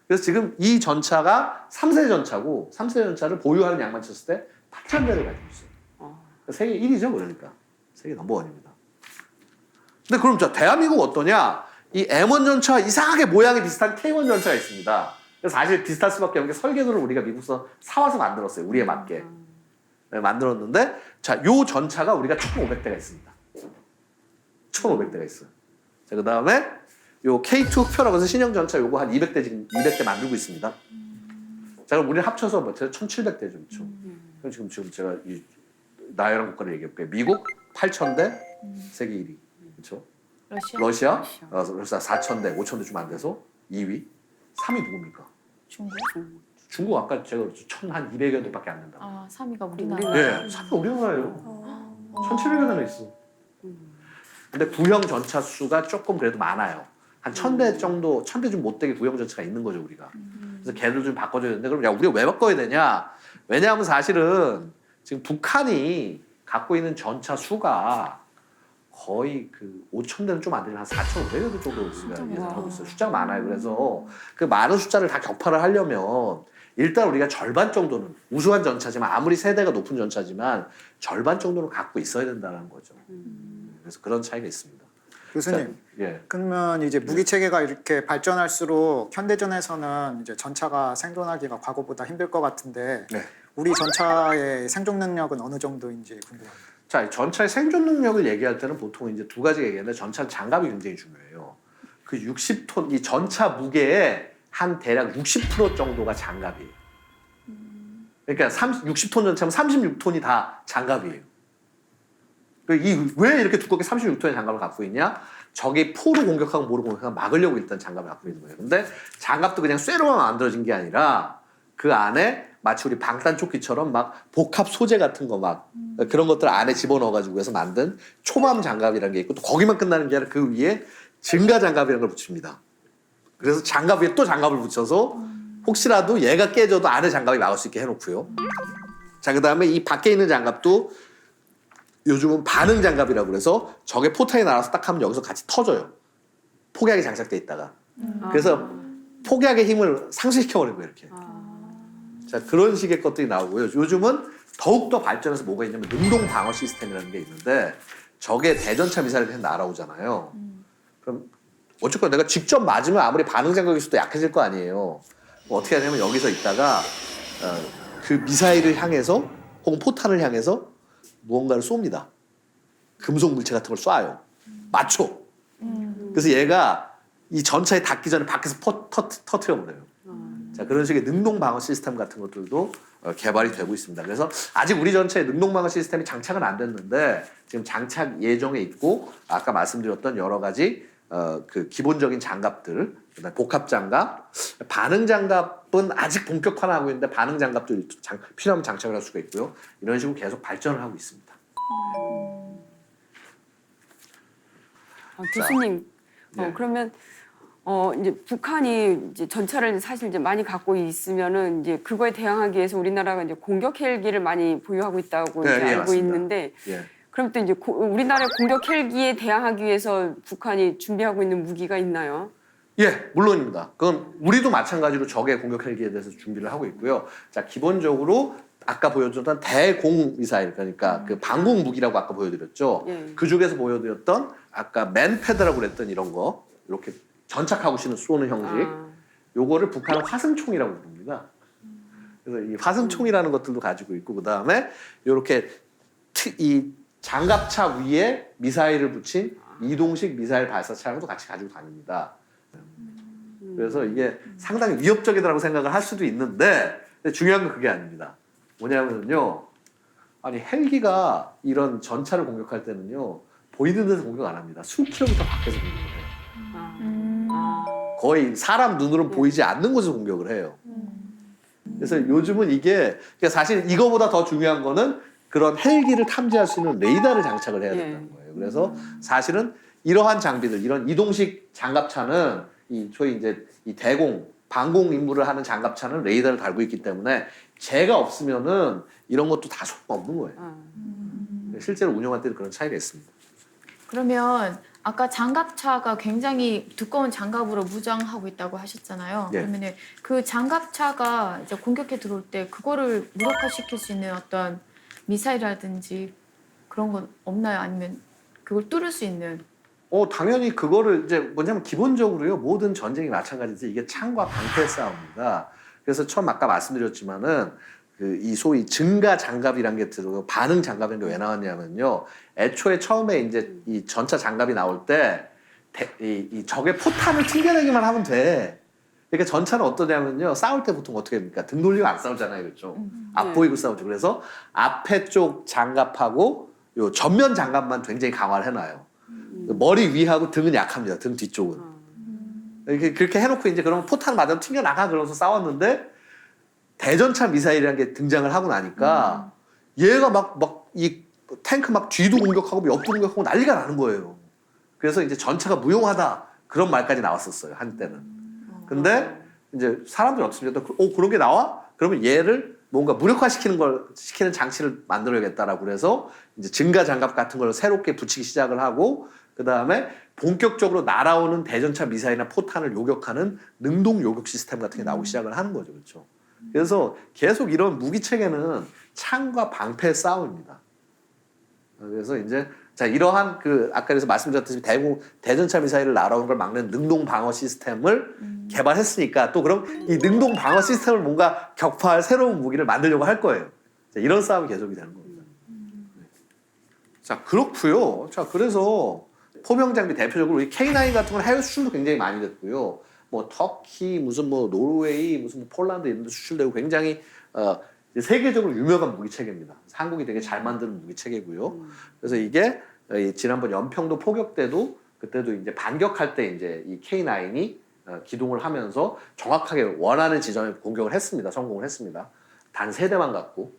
그래서 지금 이 전차가 3세 전차고 3세 전차를 보유하는 양만 쳤을 때 8,000대를 가지고 있어요. 세계 1위죠, 그러니까. 세계 넘버원입니다. 근데 그럼 자, 대한민국 어떠냐? 이 M1 전차 이상하게 모양이 비슷한 K1 전차가 있습니다. 그래서 사실 비슷할 수밖에 없는 게 설계도를 우리가 미국에서 사와서 만들었어요. 우리에 맞게. 네, 만들었는데, 자, 요 전차가 우리가 1,500대가 있습니다. 1,500대가 있어요. 자, 그 다음에 요 K2 흑표라고 해서 신형 전차 요거 한 200대 지금 200대 만들고 있습니다. 자, 그럼 우리 합쳐서 뭐 1,700대 좀 있죠. 그럼 지금 제가 이 나열한 국가를 얘기해볼게요. 미국 8,000대, 세계 1위. 그렇죠? 러시아 4,000대, 5,000대 좀 안 돼서 2위. 3위 누굽니까? 중국 아까 제가 1,200여 대밖에 안 된다고. 아, 3위가 우리나라. 네, 3위 우리나라예요. 1,700여 대나 있어. 근데 구형 전차 수가 조금 그래도 많아요. 한 1,000대 정도, 1,000대 좀 못 되게 구형 전차가 있는 거죠, 우리가. 그래서 걔를 좀 바꿔줘야 되는데, 그럼 야, 우리가 왜 바꿔야 되냐? 왜냐하면 사실은 지금 북한이 갖고 있는 전차 수가 거의 그 5,000대는 좀 안 되는 한 4,500여 대 정도 예상하고 있어요. 숫자가 많아요. 그래서 그 많은 숫자를 다 격파를 하려면 일단 우리가 절반 정도는 우수한 전차지만 아무리 세대가 높은 전차지만 절반 정도는 갖고 있어야 된다는 거죠. 그래서 그런 차이가 있습니다. 교수님, 자, 예. 그러면 이제 무기 체계가 이렇게 발전할수록 현대전에서는 이제 전차가 생존하기가 과거보다 힘들 것 같은데 네. 우리 전차의 생존 능력은 어느 정도인지 궁금합니다. 자, 전차의 생존 능력을 얘기할 때는 보통 이제 두 가지 얘기하는데 전차 장갑이 굉장히 중요해요. 그 60톤 이 전차 무게의 한 대략 60% 정도가 장갑이에요. 그러니까 60톤 전차면 36톤이 다 장갑이에요. 왜 이렇게 두껍게 36톤의 장갑을 갖고 있냐? 적이 포로 공격하고 뭐로 공격하고 막으려고 일단 장갑을 갖고 있는 거예요. 근데 장갑도 그냥 쇠로만 만들어진 게 아니라 그 안에 마치 우리 방탄조끼처럼 막 복합 소재 같은 거 막 그런 것들 안에 집어넣어가지고 해서 만든 초밤 장갑이라는 게 있고 또 거기만 끝나는 게 아니라 그 위에 증가 장갑이라는 걸 붙입니다. 그래서 장갑 위에 또 장갑을 붙여서 혹시라도 얘가 깨져도 안에 장갑이 막을 수 있게 해놓고요. 자, 그 다음에 이 밖에 있는 장갑도 요즘은 반응 장갑이라고 그래서 적의 포탄이 날아서 딱 하면 여기서 같이 터져요. 폭약이 장착돼 있다가. 그래서 폭약의 힘을 상쇄시켜버리고 이렇게. 자, 그런 식의 것들이 나오고요. 요즘은 더욱더 발전해서 뭐가 있냐면 능동 방어 시스템이라는 게 있는데 적의 대전차 미사일이 계속 날아오잖아요. 그럼 어쨌건 내가 직접 맞으면 아무리 반응 장갑이 있어도 약해질 거 아니에요. 뭐 어떻게 하냐면 여기서 있다가 그 미사일을 향해서 혹은 포탄을 향해서 무언가를 쏩니다. 금속 물체 같은 걸 쏴요. 맞춰. 그래서 얘가 이 전차에 닿기 전에 밖에서 터트려버려요. 자, 그런 식의 능동 방어 시스템 같은 것들도 개발이 되고 있습니다. 그래서 아직 우리 전차에 능동 방어 시스템이 장착은 안 됐는데 지금 장착 예정에 있고 아까 말씀드렸던 여러 가지 그 기본적인 장갑들, 그다음에 복합 장갑, 반응 장갑은 아직 본격화하고 있는데 반응 장갑도 필요하면 장착을 할 수가 있고요. 이런 식으로 계속 발전을 하고 있습니다. 교수님, 예. 그러면 이제 북한이 이제 전차를 사실 이제 많이 갖고 있으면은 이제 그거에 대항하기 위해서 우리나라가 이제 공격 헬기를 많이 보유하고 있다고 네, 이제 예, 알고 맞습니다. 있는데 예. 그럼 또 이제 우리나라의 공격 헬기에 대항하기 위해서 북한이 준비하고 있는 무기가 있나요? 예, 물론입니다. 그건 우리도 마찬가지로 적의 공격 헬기에 대해서 준비를 하고 있고요. 자, 기본적으로 아까 보여줬던 대공 미사일, 그러니까 그 방공 무기라고 아까 보여드렸죠. 예. 그 중에서 보여드렸던 아까 맨패드라고 그랬던 이런 거, 이렇게 전착하고 쏘는 형식. 아, 요거를 북한은 화승총이라고 부릅니다. 그래서 이 화승총이라는 것들도 가지고 있고, 그 다음에 이렇게 이 장갑차 위에 미사일을 붙인 이동식 미사일 발사 차량도 같이 가지고 다닙니다. 그래서 이게 상당히 위협적이라고 생각을 할 수도 있는데, 근데 중요한 건 그게 아닙니다. 뭐냐면요, 아니 헬기가 이런 전차를 공격할 때는요, 보이는 데서 공격 안 합니다. 수킬로미터 밖에서 공격을 해요. 아, 거의 사람 눈으로 보이지 않는 곳에서 공격을 해요. 그래서 요즘은 이게 그러니까 사실 이거보다 더 중요한 거는 그런 헬기를 탐지할 수 있는 레이더를 장착을 해야 된다는 거예요. 그래서 사실은 이러한 장비들, 이런 이동식 장갑차는 이 소위 이제 이 대공 방공 임무를 하는 장갑차는 레이더를 달고 있기 때문에 제가 없으면은 이런 것도 다 소용없는 거예요. 아. 실제로 운영할 때는 그런 차이가 있습니다. 그러면 아까 장갑차가 굉장히 두꺼운 장갑으로 무장하고 있다고 하셨잖아요. 예. 그러면 그 장갑차가 이제 공격해 들어올 때 그거를 무력화시킬 수 있는 어떤 미사일이라든지 그런 건 없나요? 아니면 그걸 뚫을 수 있는? 당연히 그거를 이제 뭐냐면 기본적으로요, 모든 전쟁이 마찬가지지 이게 창과 방패 싸움입니다. 그래서 처음 아까 말씀드렸지만은 그 이 소위 증가 장갑이란 게 들어요. 반응 장갑이란 게 왜 나왔냐면요, 애초에 처음에 이제 이 전차 장갑이 나올 때 이 적의 포탄을 튕겨내기만 하면 돼. 그러니까 전차는 어떠냐면요, 싸울 때 보통 어떻게 합니까? 등 돌리고 안 싸우잖아요, 그렇죠? 앞 보이고 싸우죠. 그래서 앞에 쪽 장갑하고 요 전면 장갑만 굉장히 강화를 해놔요. 머리 위하고 등은 약합니다. 등 뒤쪽은. 이렇게 그렇게 해놓고 이제 그러면 포탄 맞으면 튕겨 나가 그러면서 싸웠는데, 대전차 미사일이라는 게 등장을 하고 나니까 얘가 막 이 탱크 막 뒤도 공격하고 옆도 공격하고 난리가 나는 거예요. 그래서 이제 전차가 무용하다 그런 말까지 나왔었어요, 한때는. 근데 이제 사람들이 없으니까 그런 게 나와? 그러면 얘를 뭔가 시키는 장치를 만들어야겠다라고 그래서 이제 증가 장갑 같은 걸 새롭게 붙이기 시작을 하고, 그 다음에 본격적으로 날아오는 대전차 미사일이나 포탄을 요격하는 능동 요격 시스템 같은 게 나오기 시작을 하는 거죠, 그렇죠? 그래서 계속 이런 무기 체계는 창과 방패의 싸움입니다. 그래서 이제 자, 이러한 그 아까 그래서 말씀드렸듯이 대전차 미사일을 날아오는 걸 막는 능동 방어 시스템을 개발했으니까 또 그럼 이 능동 방어 시스템을 뭔가 격파할 새로운 무기를 만들려고 할 거예요. 자, 이런 싸움이 계속이 되는 겁니다. 자, 그렇고요. 자, 그래서 포병 장비 대표적으로 이 K9 같은 건 해외 수출도 굉장히 많이 됐고요. 뭐 터키, 무슨 뭐 노르웨이, 무슨 뭐 폴란드 이런 데 수출되고 굉장히 세계적으로 유명한 무기 체계입니다. 한국이 되게 잘 만드는 무기 체계고요. 그래서 이게 지난번 연평도 포격 때도 그때도 이제 반격할 때 이제 이 K9이 기동을 하면서 정확하게 원하는 지점에 공격을 했습니다. 성공을 했습니다. 단 3대만 갖고.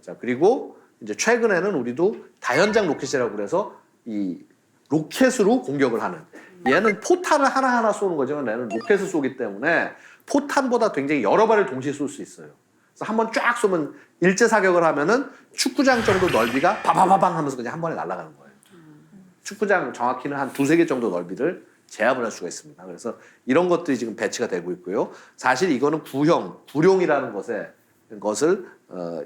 자, 그리고 이제 최근에는 우리도 다연장 로켓이라고 그래서 이 로켓으로 공격을 하는, 얘는 포탄을 하나하나 쏘는 거지만 얘는 로켓을 쏘기 때문에 포탄보다 굉장히 여러 발을 동시에 쏠 수 있어요. 그래서 한번 쫙 쏘면 일제 사격을 하면은 축구장 정도 넓이가 바바바방 하면서 그냥 한 번에 날아가는 거예요. 축구장 정확히는 한 2-3개 정도 넓이를 제압을 할 수가 있습니다. 그래서 이런 것들이 지금 배치가 되고 있고요. 사실 이거는 구룡이라는 것을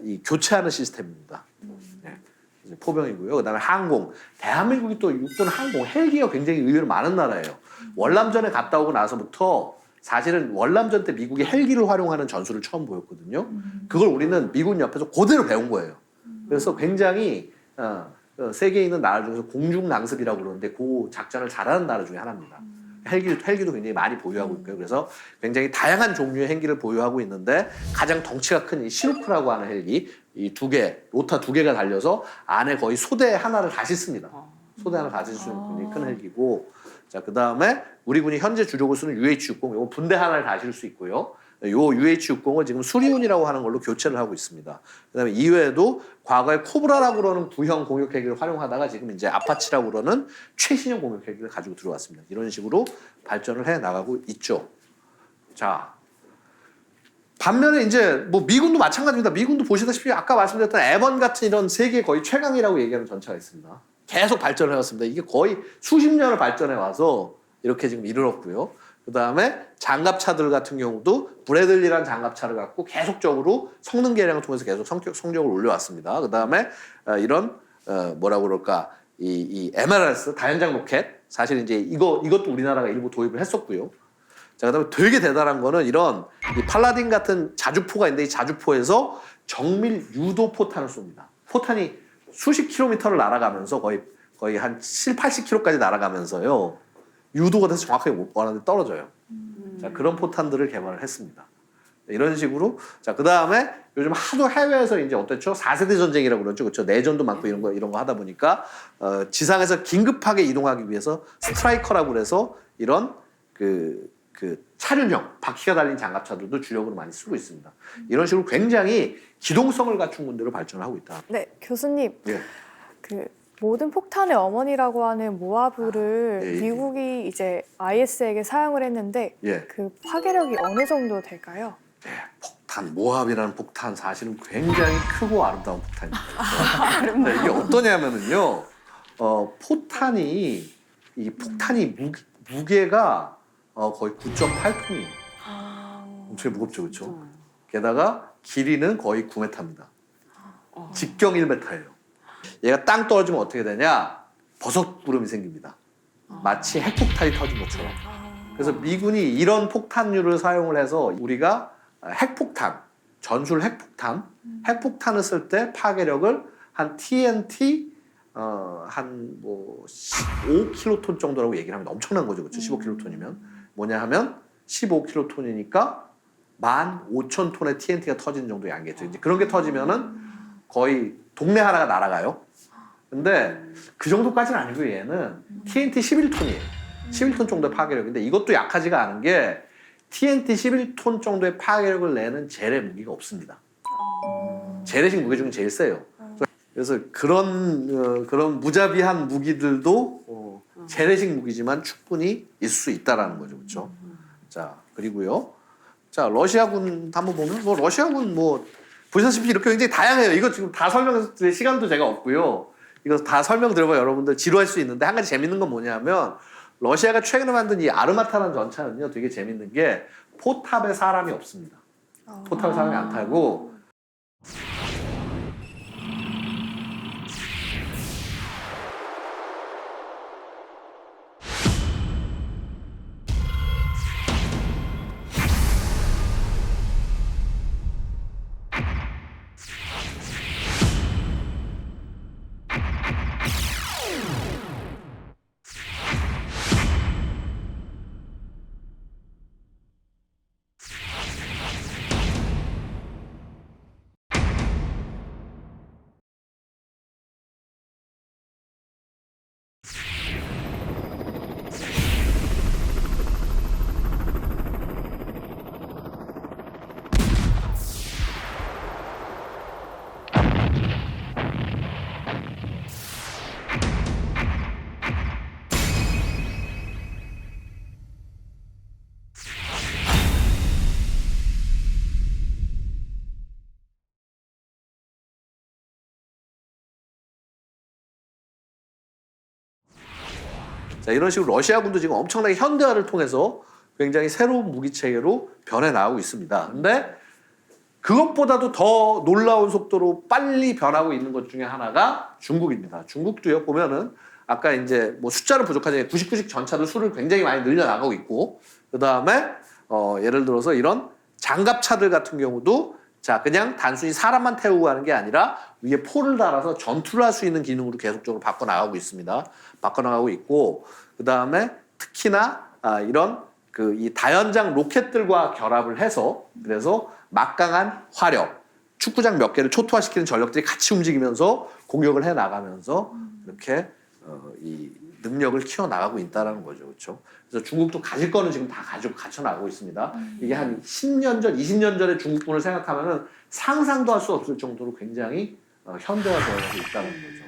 이 교체하는 시스템입니다. 네. 이제 포병이고요. 그다음에 항공. 대한민국이 또 육군 항공 헬기가 굉장히 의외로 많은 나라예요. 월남전에 갔다 오고 나서부터 사실은 월남전 때 미국이 헬기를 활용하는 전술을 처음 보였거든요. 그걸 우리는 미군 옆에서 그대로 배운 거예요. 그래서 굉장히 세계에 있는 나라 중에서 공중낭습이라고 그러는데 그 작전을 잘하는 나라 중에 하나입니다. 헬기도 굉장히 많이 보유하고 있고요. 그래서 굉장히 다양한 종류의 헬기를 보유하고 있는데 가장 덩치가 큰 이 시루크라고 하는 헬기, 이 2개, 로타 2개가 달려서 안에 거의 소대 하나를 다 싣습니다. 소대 하나 다 싣을 수 있는 굉장히 큰 헬기고, 자, 그 다음에 우리 군이 현재 주력을 쓰는 UH-60, 이거 분대 하나를 다 실 수 있고요. 요 UH-60을 지금 수리온이라고 하는 걸로 교체를 하고 있습니다. 그다음에 이외에도 과거에 코브라라고 그러는 구형 공격 헬기를 활용하다가 지금 이제 아파치라고 그러는 최신형 공격 헬기를 가지고 들어왔습니다. 이런 식으로 발전을 해 나가고 있죠. 자, 반면에 이제 뭐 미군도 마찬가지입니다. 미군도 보시다시피 아까 말씀드렸던 에번 같은 이런 세계 거의 최강이라고 얘기하는 전차가 있습니다. 계속 발전을 해왔습니다. 이게 거의 수십 년을 발전해 와서 이렇게 지금 이르렀고요. 그 다음에 장갑차들 같은 경우도 브래들리라는 장갑차를 갖고 계속적으로 성능 개량을 통해서 계속 성적을 올려왔습니다. 그 다음에 이런 뭐라고 그럴까 이 MLRS 다연장 로켓 사실 이제 이것도 우리나라가 일부 도입을 했었고요. 자, 그다음에 되게 대단한 거는 이런 이 팔라딘 같은 자주포가 있는데 이 자주포에서 정밀 유도 포탄을 쏩니다. 포탄이 수십 킬로미터를 날아가면서 거의 한 7, 80킬로까지 날아가면서요. 유도가 돼서 정확하게 원하는 데 떨어져요. 자, 그런 포탄들을 개발을 했습니다. 이런 식으로 자, 그다음에 요즘 하도 해외에서 이제 어땠죠? 4세대 전쟁이라고 그러죠. 그렇죠? 내전도 많고 이런 거 하다 보니까 지상에서 긴급하게 이동하기 위해서 스트라이커라고 그래서 이런 그 차륜형 바퀴가 달린 장갑차들도 주력으로 많이 쓰고 있습니다. 이런 식으로 굉장히 기동성을 갖춘 군대로 발전하고 있다. 네, 교수님. 예. 그 모든 폭탄의 어머니라고 하는 모하브를 예. 미국이 이제 IS에게 사용을 했는데 예. 그 파괴력이 어느 정도 될까요? 폭탄, 모압이라는 폭탄 사실은 굉장히 크고 아름다운 폭탄입니다. 이게 어떠냐면은요, 포탄이 무게가 거의 9.8톤이에요. 엄청 무겁죠, 그렇죠? 게다가 길이는 거의 9m입니다. 직경 1m예요. 얘가 땅 떨어지면 어떻게 되냐? 버섯 구름이 생깁니다. 마치 핵폭탄이 터진 것처럼. 그래서 미군이 이런 폭탄류를 사용을 해서 우리가 핵폭탄, 전술 핵폭탄을 쓸 때 파괴력을 한 TNT 한 뭐 15킬로톤 정도라고 얘기를 합니다. 엄청난 거죠, 그렇죠? 15킬로톤이면 뭐냐 하면 15킬로톤이니까 15,000톤의 TNT가 터지는 정도의 양이겠죠. 이제 그런 게 터지면은 거의 동네 하나가 날아가요. 근데 그 정도까지는 아니고 얘는 TNT 11톤이에요. 11톤 정도의 파괴력인데 이것도 약하지가 않은 게 TNT 11톤 정도의 파괴력을 내는 재래 무기가 없습니다. 재래식 무기 중에 제일 세요. 그래서 그런 무자비한 무기들도 재래식 무기지만 충분히 있을 수 있다라는 거죠, 그렇죠? 자, 그리고요. 자, 러시아군 한번 보면 뭐 러시아군 뭐 보시다시피 이렇게 굉장히 다양해요. 이거 지금 다 설명해서 드릴 시간도 제가 없고요. 이거 다 설명드려봐 여러분들 지루할 수 있는데 한 가지 재밌는 건 뭐냐면 러시아가 최근에 만든 이 아르마타라는 전차는요 되게 재밌는 게 포탑에 사람이 없습니다. 포탑에 사람이 안 타고 자, 이런 식으로 러시아군도 지금 엄청나게 현대화를 통해서 굉장히 새로운 무기 체계로 변해 나가고 있습니다. 근데 그것보다도 더 놀라운 속도로 빨리 변하고 있는 것 중에 하나가 중국입니다. 중국도요 보면은 아까 이제 뭐 숫자는 부족하지만 99식 전차들 수를 굉장히 많이 늘려 나가고 있고 그 다음에 예를 들어서 이런 장갑차들 같은 경우도 자 그냥 단순히 사람만 태우고 가는 게 아니라 위에 포를 달아서 전투를 할 수 있는 기능으로 계속적으로 바꿔 나가고 있습니다. 바꿔 나가고 있고 그 다음에 특히나 이런 이 다연장 로켓들과 결합을 해서 그래서 막강한 화력, 축구장 몇 개를 초토화시키는 전력들이 같이 움직이면서 공격을 해 나가면서 이렇게 이 능력을 키워나가고 있다는 거죠. 그렇죠? 그래서 중국도 가질 거는 지금 다 갖춰 나가고 있습니다. 이게 한 10년 전, 20년 전의 중국군을 생각하면은 상상도 할 수 없을 정도로 굉장히 현대화되어가고 있다는 거죠.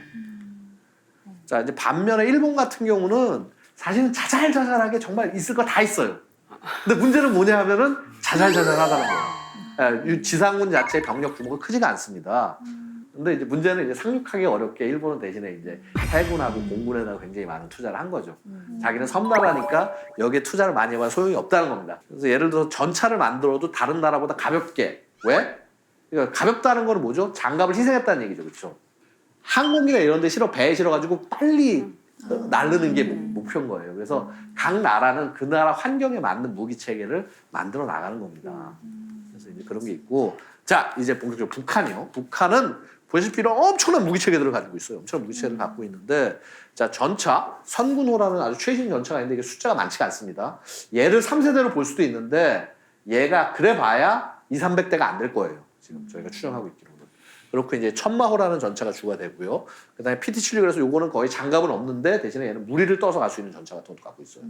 자, 이제 반면에 일본 같은 경우는 사실은 자잘자잘하게 정말 있을 거 다 있어요. 근데 문제는 뭐냐 하면은 자잘자잘하다는 거예요. 이 지상군 자체의 병력 규모가 크지가 않습니다. 근데 이제 문제는 이제 상륙하기 어렵게 일본은 대신에 이제 해군하고 공군에다가 굉장히 많은 투자를 한 거죠. 자기는 섬나라니까 여기에 투자를 많이 해봐 소용이 없다는 겁니다. 그래서 예를 들어서 전차를 만들어도 다른 나라보다 가볍게. 왜? 그러니까 가볍다는 거는 뭐죠? 장갑을 희생했다는 얘기죠. 그렇죠? 항공기나 이런 데 실어 배에 실어가지고 빨리 날르는 게 목표인 거예요. 그래서 각 나라는 그 나라 환경에 맞는 무기 체계를 만들어 나가는 겁니다. 그래서 이제 그런 게 있고, 자 이제 본격적으로 북한이요. 북한은 보시다시피 엄청난 무기 체계들을 가지고 있어요. 엄청난 무기 체계를 갖고 있는데, 자 전차 선군호라는 아주 최신 전차가 있는데 이게 숫자가 많지가 않습니다. 얘를 3세대로 볼 수도 있는데 얘가 그래봐야 200~300대가 안 될 거예요. 지금 저희가 추정하고 있기로는. 그렇고 이제 천마호라는 전차가 주가 되고요. 그다음에 PT-76 그래서 요거는 거의 장갑은 없는데 대신에 얘는 무리를 떠서 갈 수 있는 전차 같은 것도 갖고 있어요.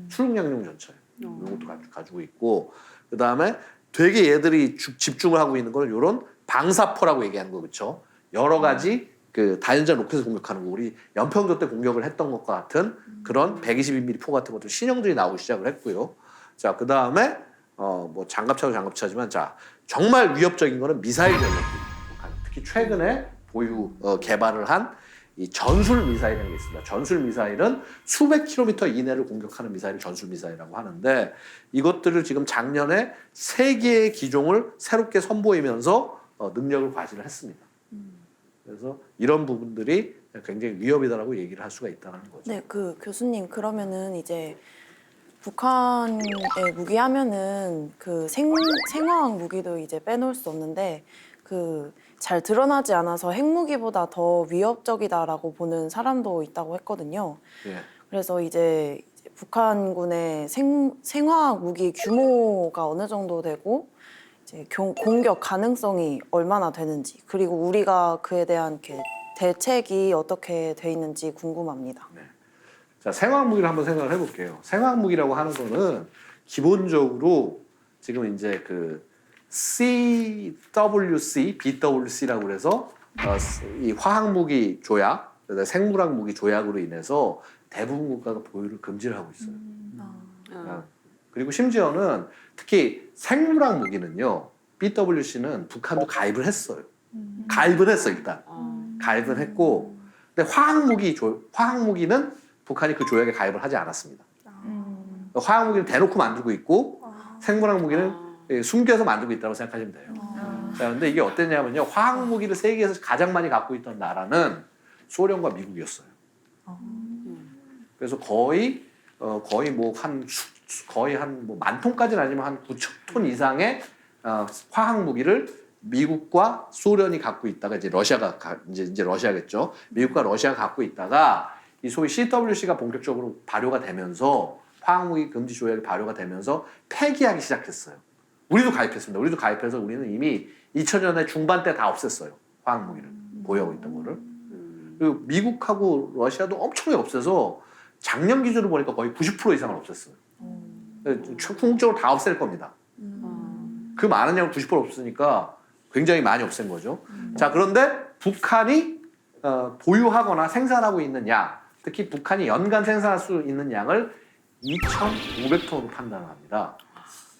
출국량용 전차예요. 이런 것도 가지고 있고, 그다음에 되게 얘들이 집중을 하고 있는 거는 이런 방사포라고 얘기하는 거 그렇죠. 여러 가지 그 다연장 로켓을 공격하는 거, 우리 연평도 때 공격을 했던 것과 같은 그런 122mm 포 같은 것들 신형들이 나오기 시작을 했고요. 자 그다음에 뭐 장갑차도 장갑차지만 자 정말 위협적인 거는 미사일 전력기. 특히 최근에 개발을 한 이 전술 미사일이라는 게 있습니다. 전술 미사일은 수백 킬로미터 이내를 공격하는 미사일을 전술 미사일이라고 하는데, 이것들을 지금 작년에 3개의 기종을 새롭게 선보이면서 능력을 과시를 했습니다. 그래서 이런 부분들이 굉장히 위협이다라고 얘기를 할 수가 있다는 거죠. 네, 그 교수님 그러면은 이제 북한의 무기 하면은 그 생화학 무기도 이제 빼놓을 수 없는데 그 잘 드러나지 않아서 핵무기보다 더 위협적이다라고 보는 사람도 있다고 했거든요. 예. 그래서 이제 북한군의 생화학 무기 규모가 어느 정도 되고 이제 공격 가능성이 얼마나 되는지, 그리고 우리가 그에 대한 대책이 어떻게 돼 있는지 궁금합니다. 네. 자, 생화학 무기를 한번 생각을 해볼게요. 생화학 무기라고 하는 거는 기본적으로 지금 이제 그 CWC, BWC라고 그래서 이 화학 무기 조약, 생물학 무기 조약으로 인해서 대부분 국가가 보유를 금지를 하고 있어요. 그리고 심지어는 특히 생물학 무기는요, BWC는 북한도 가입을 했어요. 가입을 했어 일단. 가입을 했고, 근데 화학 무기는 북한이 그 조약에 가입을 하지 않았습니다. 화학 무기는 대놓고 만들고 있고, 생물학 무기는 숨겨서 만들고 있다고 생각하시면 돼요. 자, 근데 이게 어땠냐면요, 화학 무기를 세계에서 가장 많이 갖고 있던 나라는 소련과 미국이었어요. 그래서 거의 뭐 한 뭐 10,000톤까지는 아니지만 한 9,000톤 이상의 화학 무기를 미국과 소련이 갖고 있다가 이제 러시아가 이제 러시아겠죠. 미국과 러시아가 갖고 있다가 이 소위 CWC가 본격적으로 발효가 되면서, 화학무기 금지 조약이 발효가 되면서 폐기하기 시작했어요. 우리도 가입했습니다. 우리도 가입해서 우리는 이미 2000년대 중반 때 다 없앴어요. 화학무기를 보유하고 있던 거를. 그리고 미국하고 러시아도 엄청나게 없애서 작년 기준으로 보니까 거의 90% 이상을 없앴어요. 궁극적으로 다 없앨 겁니다. 그 많은 양을 90% 없으니까 굉장히 많이 없앤 거죠. 자, 그런데 북한이 보유하거나 생산하고 있는 양, 특히 북한이 연간 생산할 수 있는 양을 2,500톤으로 판단을 합니다.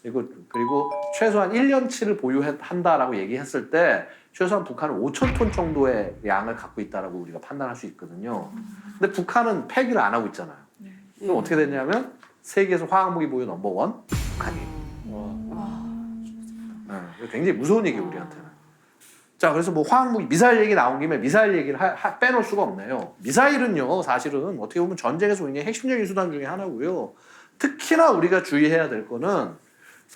그리고 최소한 1년치를 보유한다라고 얘기했을 때 최소한 북한은 5,000톤 정도의 양을 갖고 있다라고 우리가 판단할 수 있거든요. 근데 북한은 폐기를 안 하고 있잖아요. 그럼 어떻게 됐냐면 세계에서 화학무기 보유 넘버원 북한이에요. 네, 굉장히 무서운 얘기예요, 우리한테는. 자, 그래서 뭐 화학무기, 미사일 얘기 나온 김에 미사일 얘기를 빼놓을 수가 없네요. 미사일은요, 사실은 어떻게 보면 전쟁에서 굉장히 핵심적인 수단 중에 하나고요. 특히나 우리가 주의해야 될 거는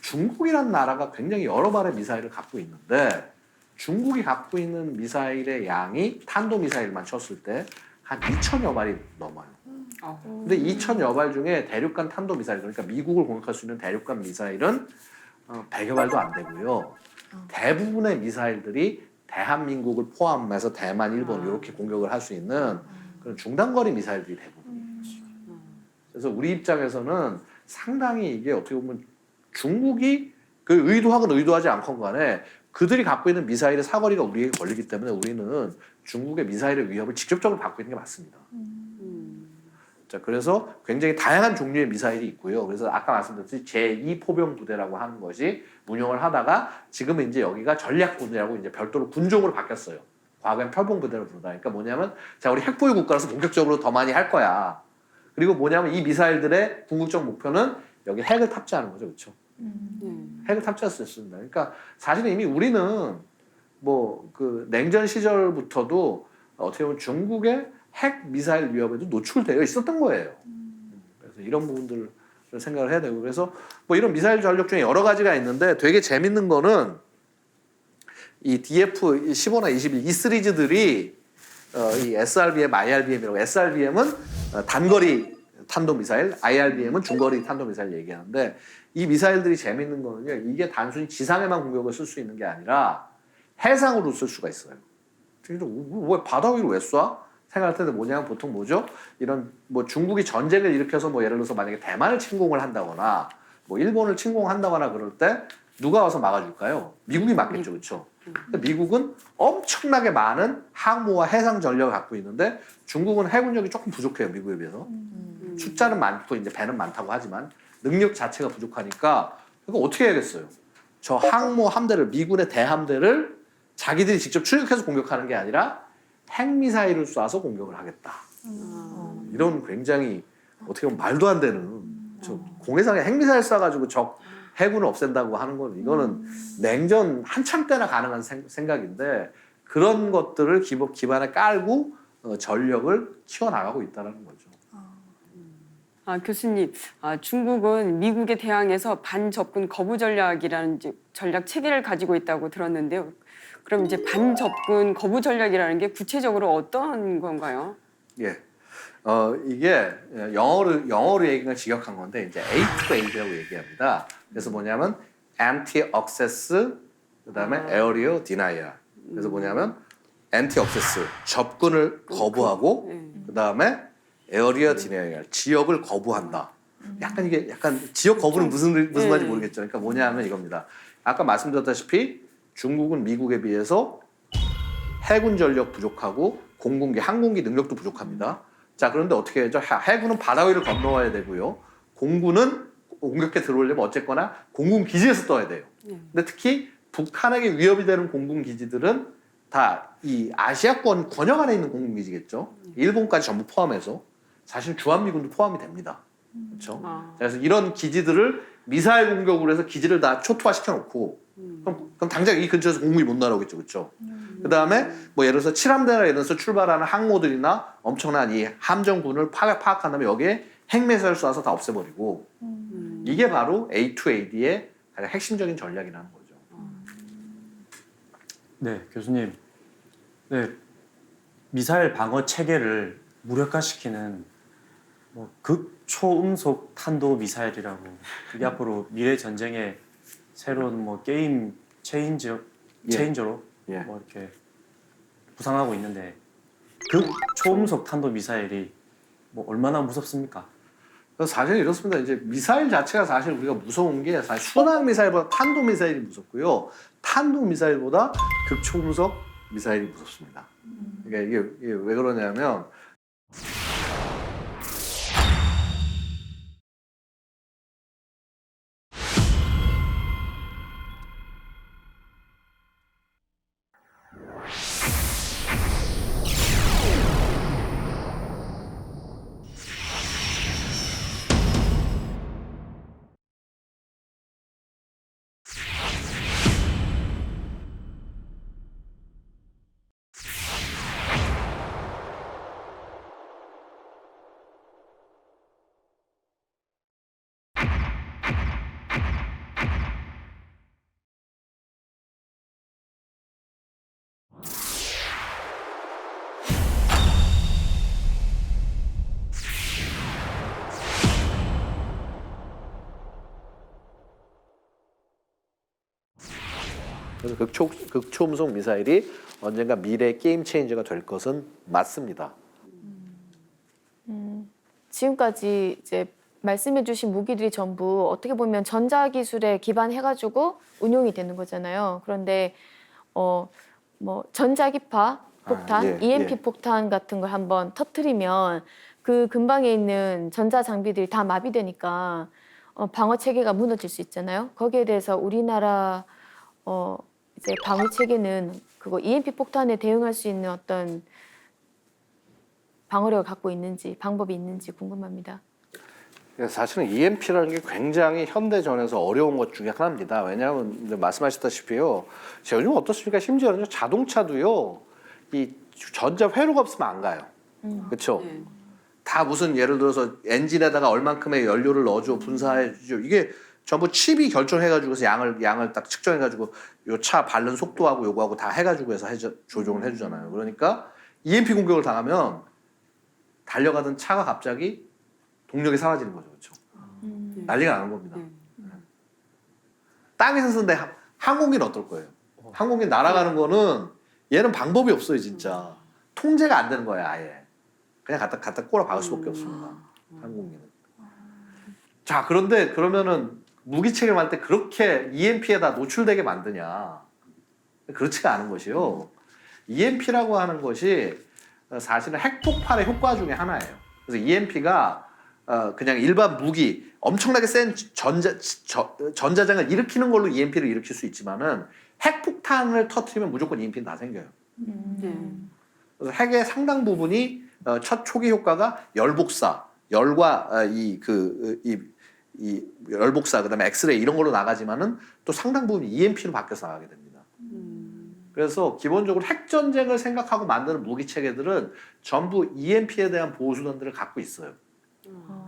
중국이라는 나라가 굉장히 여러 발의 미사일을 갖고 있는데, 중국이 갖고 있는 미사일의 양이 탄도미사일만 쳤을 때 한 2,000여 발이 넘어요. 근데 2,000여 발 중에 대륙간 탄도미사일, 그러니까 미국을 공격할 수 있는 대륙간 미사일은 100여 발도 안 되고요. 대부분의 미사일들이 대한민국을 포함해서 대만, 일본 이렇게 공격을 할 수 있는 그런 중단거리 미사일들이 대부분이에요. 그래서 우리 입장에서는 상당히 이게 어떻게 보면 중국이 그 의도하건 의도하지 않건 간에 그들이 갖고 있는 미사일의 사거리가 우리에게 걸리기 때문에 우리는 중국의 미사일의 위협을 직접적으로 받고 있는 게 맞습니다. 자, 그래서 굉장히 다양한 종류의 미사일이 있고요. 그래서 아까 말씀드렸듯이 제2 포병 부대라고 하는 것이 운영을 하다가 지금은 이제 여기가 전략부대라고 이제 별도로 군종으로 바뀌었어요. 과거엔 표본 부대로 부르다. 그러니까 뭐냐면 자, 우리 핵보유 국가라서 본격적으로 더 많이 할 거야. 그리고 뭐냐면 이 미사일들의 궁극적 목표는 여기 핵을 탑재하는 거죠. 그렇죠? 핵을 탑재할 수 있습니다. 그러니까 사실은 이미 우리는 뭐 그 냉전 시절부터도 어떻게 보면 중국의 핵 미사일 위협에도 노출되어 있었던 거예요. 그래서 이런 부분들을 생각을 해야 되고 그래서 뭐 이런 미사일 전력 중에 여러 가지가 있는데 되게 재밌는 거는 이 DF-15나 21 이 시리즈들이 이 SRBM, IRBM이라고 SRBM은 단거리 탄도미사일, IRBM은 중거리 탄도미사일 얘기하는데 이 미사일들이 재밌는 거는요. 이게 단순히 지상에만 공격을 쓸 수 있는 게 아니라 해상으로 쓸 수가 있어요. 왜 바다 위로 왜 쏴? 생각할 때는 뭐냐면 보통 뭐죠? 이런 뭐 중국이 전쟁을 일으켜서 뭐 예를 들어서 만약에 대만을 침공을 한다거나 뭐 일본을 침공한다거나 그럴 때 누가 와서 막아줄까요? 미국이 막겠죠, 그렇죠? 근데 미국은 엄청나게 많은 항모와 해상 전력을 갖고 있는데 중국은 해군력이 조금 부족해요, 미국에 비해서. 숫자는 많고 이제 배는 많다고 하지만 능력 자체가 부족하니까 이거 어떻게 해야겠어요? 저 항모 함대를 미군의 대함대를 자기들이 직접 출격해서 공격하는 게 아니라 핵미사일을 쏴서 공격을 하겠다. 이런 굉장히 어떻게 보면 말도 안 되는 저 공해상에 핵미사일 쏴가지고 적 해군을 없앤다고 하는 건 이거는 냉전 한참 때나 가능한 생각인데 그런 것들을 기반에 깔고 전력을 키워나가고 있다는 거죠. 교수님, 중국은 미국에 대항해서 반접근 거부 전략이라는 이제 전략 체계를 가지고 있다고 들었는데요. 그럼 이제 반접근 거부 전략이라는 게 구체적으로 어떤 건가요? 예. 이게 영어로 얘기가 직역한 건데 이제 A2A라고 얘기합니다. 그래서 뭐냐면 anti-access 그다음에 area denial. 그래서 뭐냐면 anti-access 접근을 거부하고 그다음에 area denial 지역을 거부한다. 약간 지역 거부는 무슨 말인지 모르겠죠. 그러니까 뭐냐면 이겁니다. 아까 말씀드렸다시피 중국은 미국에 비해서 해군 전력 부족하고 공군기, 항공기 능력도 부족합니다. 자, 그런데 어떻게 해야죠? 해군은 바다 위를 건너와야 되고요. 공군은 공격해 들어오려면 어쨌거나 공군 기지에서 떠야 돼요. 근데 특히 북한에게 위협이 되는 공군 기지들은 다 이 아시아권 권역 안에 있는 공군 기지겠죠. 일본까지 전부 포함해서 사실 주한미군도 포함이 됩니다. 그렇죠? 그래서 이런 기지들을 미사일 공격으로 해서 기지를 다 초토화 시켜놓고 그럼 당장 이 근처에서 공군이 못 날아오겠죠, 그렇죠? 그 다음에 뭐 예를 들어서 칠함대나 이런 데서 출발하는 항모들이나 엄청난 이 함정군을 파악한 다음에 여기에 핵미사일 쏴서 다 없애버리고 이게 바로 A2AD의 가장 핵심적인 전략이라는 거죠. 네, 교수님. 네, 미사일 방어 체계를 무력화시키는 뭐 극초음속 탄도 미사일이라고 그게 앞으로 미래 전쟁의 새로운 뭐 게임 체인저로 예. 뭐 이렇게 부상하고 있는데 극초음속 탄도 미사일이 뭐 얼마나 무섭습니까? 사실 이렇습니다. 이제 미사일 자체가 사실 우리가 무서운 게 사실 순항 미사일보다 탄도 미사일이 무섭고요. 탄도 미사일보다 극초음속 미사일이 무섭습니다. 그러니까 이게 왜 그러냐면 그래서 극초음속 미사일이 언젠가 미래 게임 체인저가 될 것은 맞습니다. 지금까지 이제 말씀해주신 무기들이 전부 어떻게 보면 전자기술에 기반해가지고 운용이 되는 거잖아요. 그런데 뭐 전자기파 폭탄, 예, EMP 예. 폭탄 같은 걸 한번 터트리면 그 근방에 있는 전자 장비들이 다 마비되니까 방어 체계가 무너질 수 있잖아요. 거기에 대해서 우리나라 이제 방위 체계는 그거 EMP 폭탄에 대응할 수 있는 어떤 방어력을 갖고 있는지 방법이 있는지 궁금합니다. 사실은 EMP라는 게 굉장히 현대전에서 어려운 것 중에 하나입니다. 왜냐하면 이제 말씀하셨다시피요. 제가 요즘 어떻습니까? 심지어는 자동차도요. 이 전자 회로가 없으면 안 가요. 그렇죠? 네. 다 무슨 예를 들어서 엔진에다가 얼만큼의 연료를 넣어줘 분사해주죠. 이게 전부 칩이 결정해가지고서 양을 딱 측정해가지고 요 차 바른 속도하고 요거하고 다 해가지고 해서 조종을 해주잖아요. 그러니까 EMP 공격을 당하면 달려가던 차가 갑자기 동력이 사라지는 거죠, 그렇죠? 난리가 나는 겁니다. 땅에서 쓰는데 항공기는 어떨 거예요? 항공기 날아가는 거는 얘는 방법이 없어요, 진짜. 통제가 안 되는 거예요, 아예. 그냥 갖다 꼬라 박을 수밖에 없습니다. 항공기는. 자, 그런데 그러면은 무기 체계할 때 그렇게 EMP에다 노출되게 만드냐? 그렇지가 않은 것이요. EMP라고 하는 것이 사실은 핵폭발의 효과 중에 하나예요. 그래서 EMP가 그냥 일반 무기, 엄청나게 센 전자장을 일으키는 걸로 EMP를 일으킬 수 있지만은 핵폭탄을 터뜨리면 무조건 EMP는 다 생겨요. 그래서 핵의 상당 부분이 첫 초기 효과가 열복사, 열과 이 열복사, 그다음에 엑스레이 이런 걸로 나가지만은 또 상당 부분이 EMP로 바뀌어서 나가게 됩니다. 그래서 기본적으로 핵 전쟁을 생각하고 만드는 무기 체계들은 전부 EMP에 대한 보호수단들을 갖고 있어요.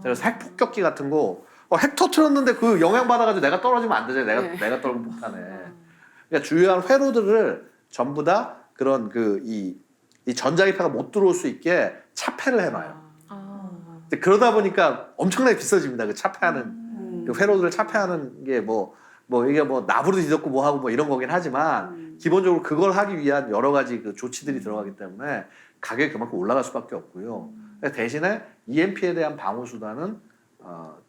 그래서 핵 폭격기 같은 거, 핵 터트렸는데 그 영향 받아가지고 내가 떨어지면 안 되잖아요. 내가 떨어진 폭탄에. 그러니까 주요한 회로들을 전부 다 그런 이 전자기파가 못 들어올 수 있게 차폐를 해놔요. 근데 그러다 보니까 엄청나게 비싸집니다. 그 차폐하는 그 회로들을 차폐하는 게 이게 나부도 뒤덮고 뭐 하고 뭐 이런 거긴 하지만 기본적으로 그걸 하기 위한 여러 가지 그 조치들이 들어가기 때문에 가격이 그만큼 올라갈 수밖에 없고요. 대신에 EMP에 대한 방어 수단은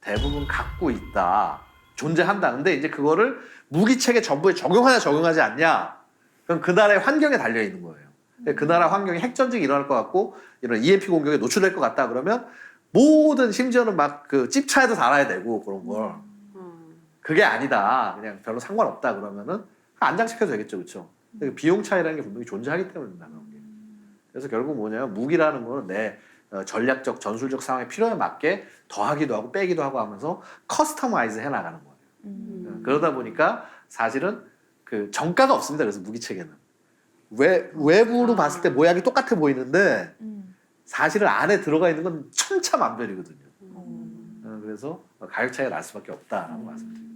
대부분 갖고 있다, 존재한다. 근데 이제 그거를 무기 체계 전부에 적용하냐 적용하지 않냐, 그럼 그 나라의 환경에 달려 있는 거예요. 그 나라 환경에 핵 전쟁이 일어날 것 같고 이런 EMP 공격에 노출될 것 같다 그러면 모든 심지어는 막 그 찝차에도 달아야 되고 그런 걸. 그게 아니다, 그냥 별로 상관없다 그러면은 안장시켜도 되겠죠, 그렇죠? 비용 차이라는 게 분명히 존재하기 때문입니다. 그래서 결국 뭐냐면 무기라는 거는 내 전략적, 전술적 상황의 필요에 맞게 더하기도 하고 빼기도 하고 하면서 커스터마이즈 해나가는 거예요. 그러다 보니까 사실은 그 정가가 없습니다. 그래서 무기 체계는 외부로 봤을 때 모양이 똑같아 보이는데 사실은 안에 들어가 있는 건 천차만별이거든요. 그래서 가격 차이가 날 수밖에 없다라고 말씀드립니다.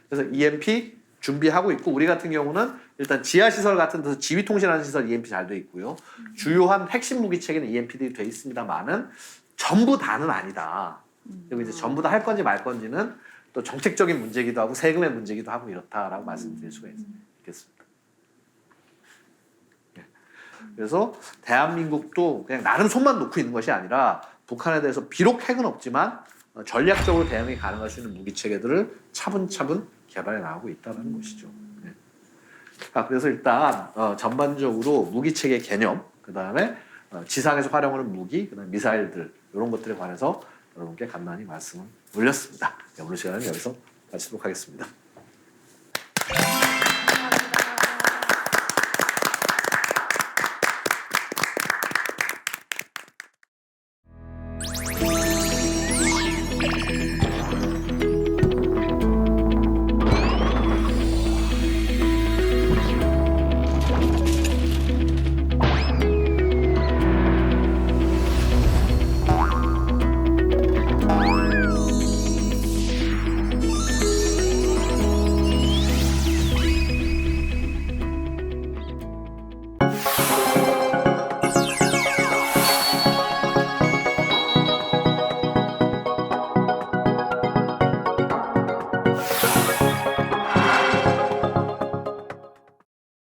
그래서 EMP 준비하고 있고, 우리 같은 경우는 일단 지하시설 같은 데서 지휘통신하는 시설 EMP 잘 돼 있고요. 주요한 핵심 무기 체계는 EMP들이 돼 있습니다만은 전부 다는 아니다. 그리고 이제 전부 다 할 건지 말 건지는 또 정책적인 문제기도 하고 세금의 문제기도 하고 이렇다라고 말씀드릴 수가 있겠습니다. 그래서 대한민국도 그냥 나름 손만 놓고 있는 것이 아니라 북한에 대해서 비록 핵은 없지만 전략적으로 대응이 가능할 수 있는 무기 체계들을 차분차분 개발해 나가고 있다는 것이죠. 그래서 일단 전반적으로 무기 체계 개념, 그 다음에 지상에서 활용하는 무기, 그다음에 미사일들 이런 것들에 관해서 여러분께 간단히 말씀을 올렸습니다. 오늘 시간은 여기서 마치도록 하겠습니다.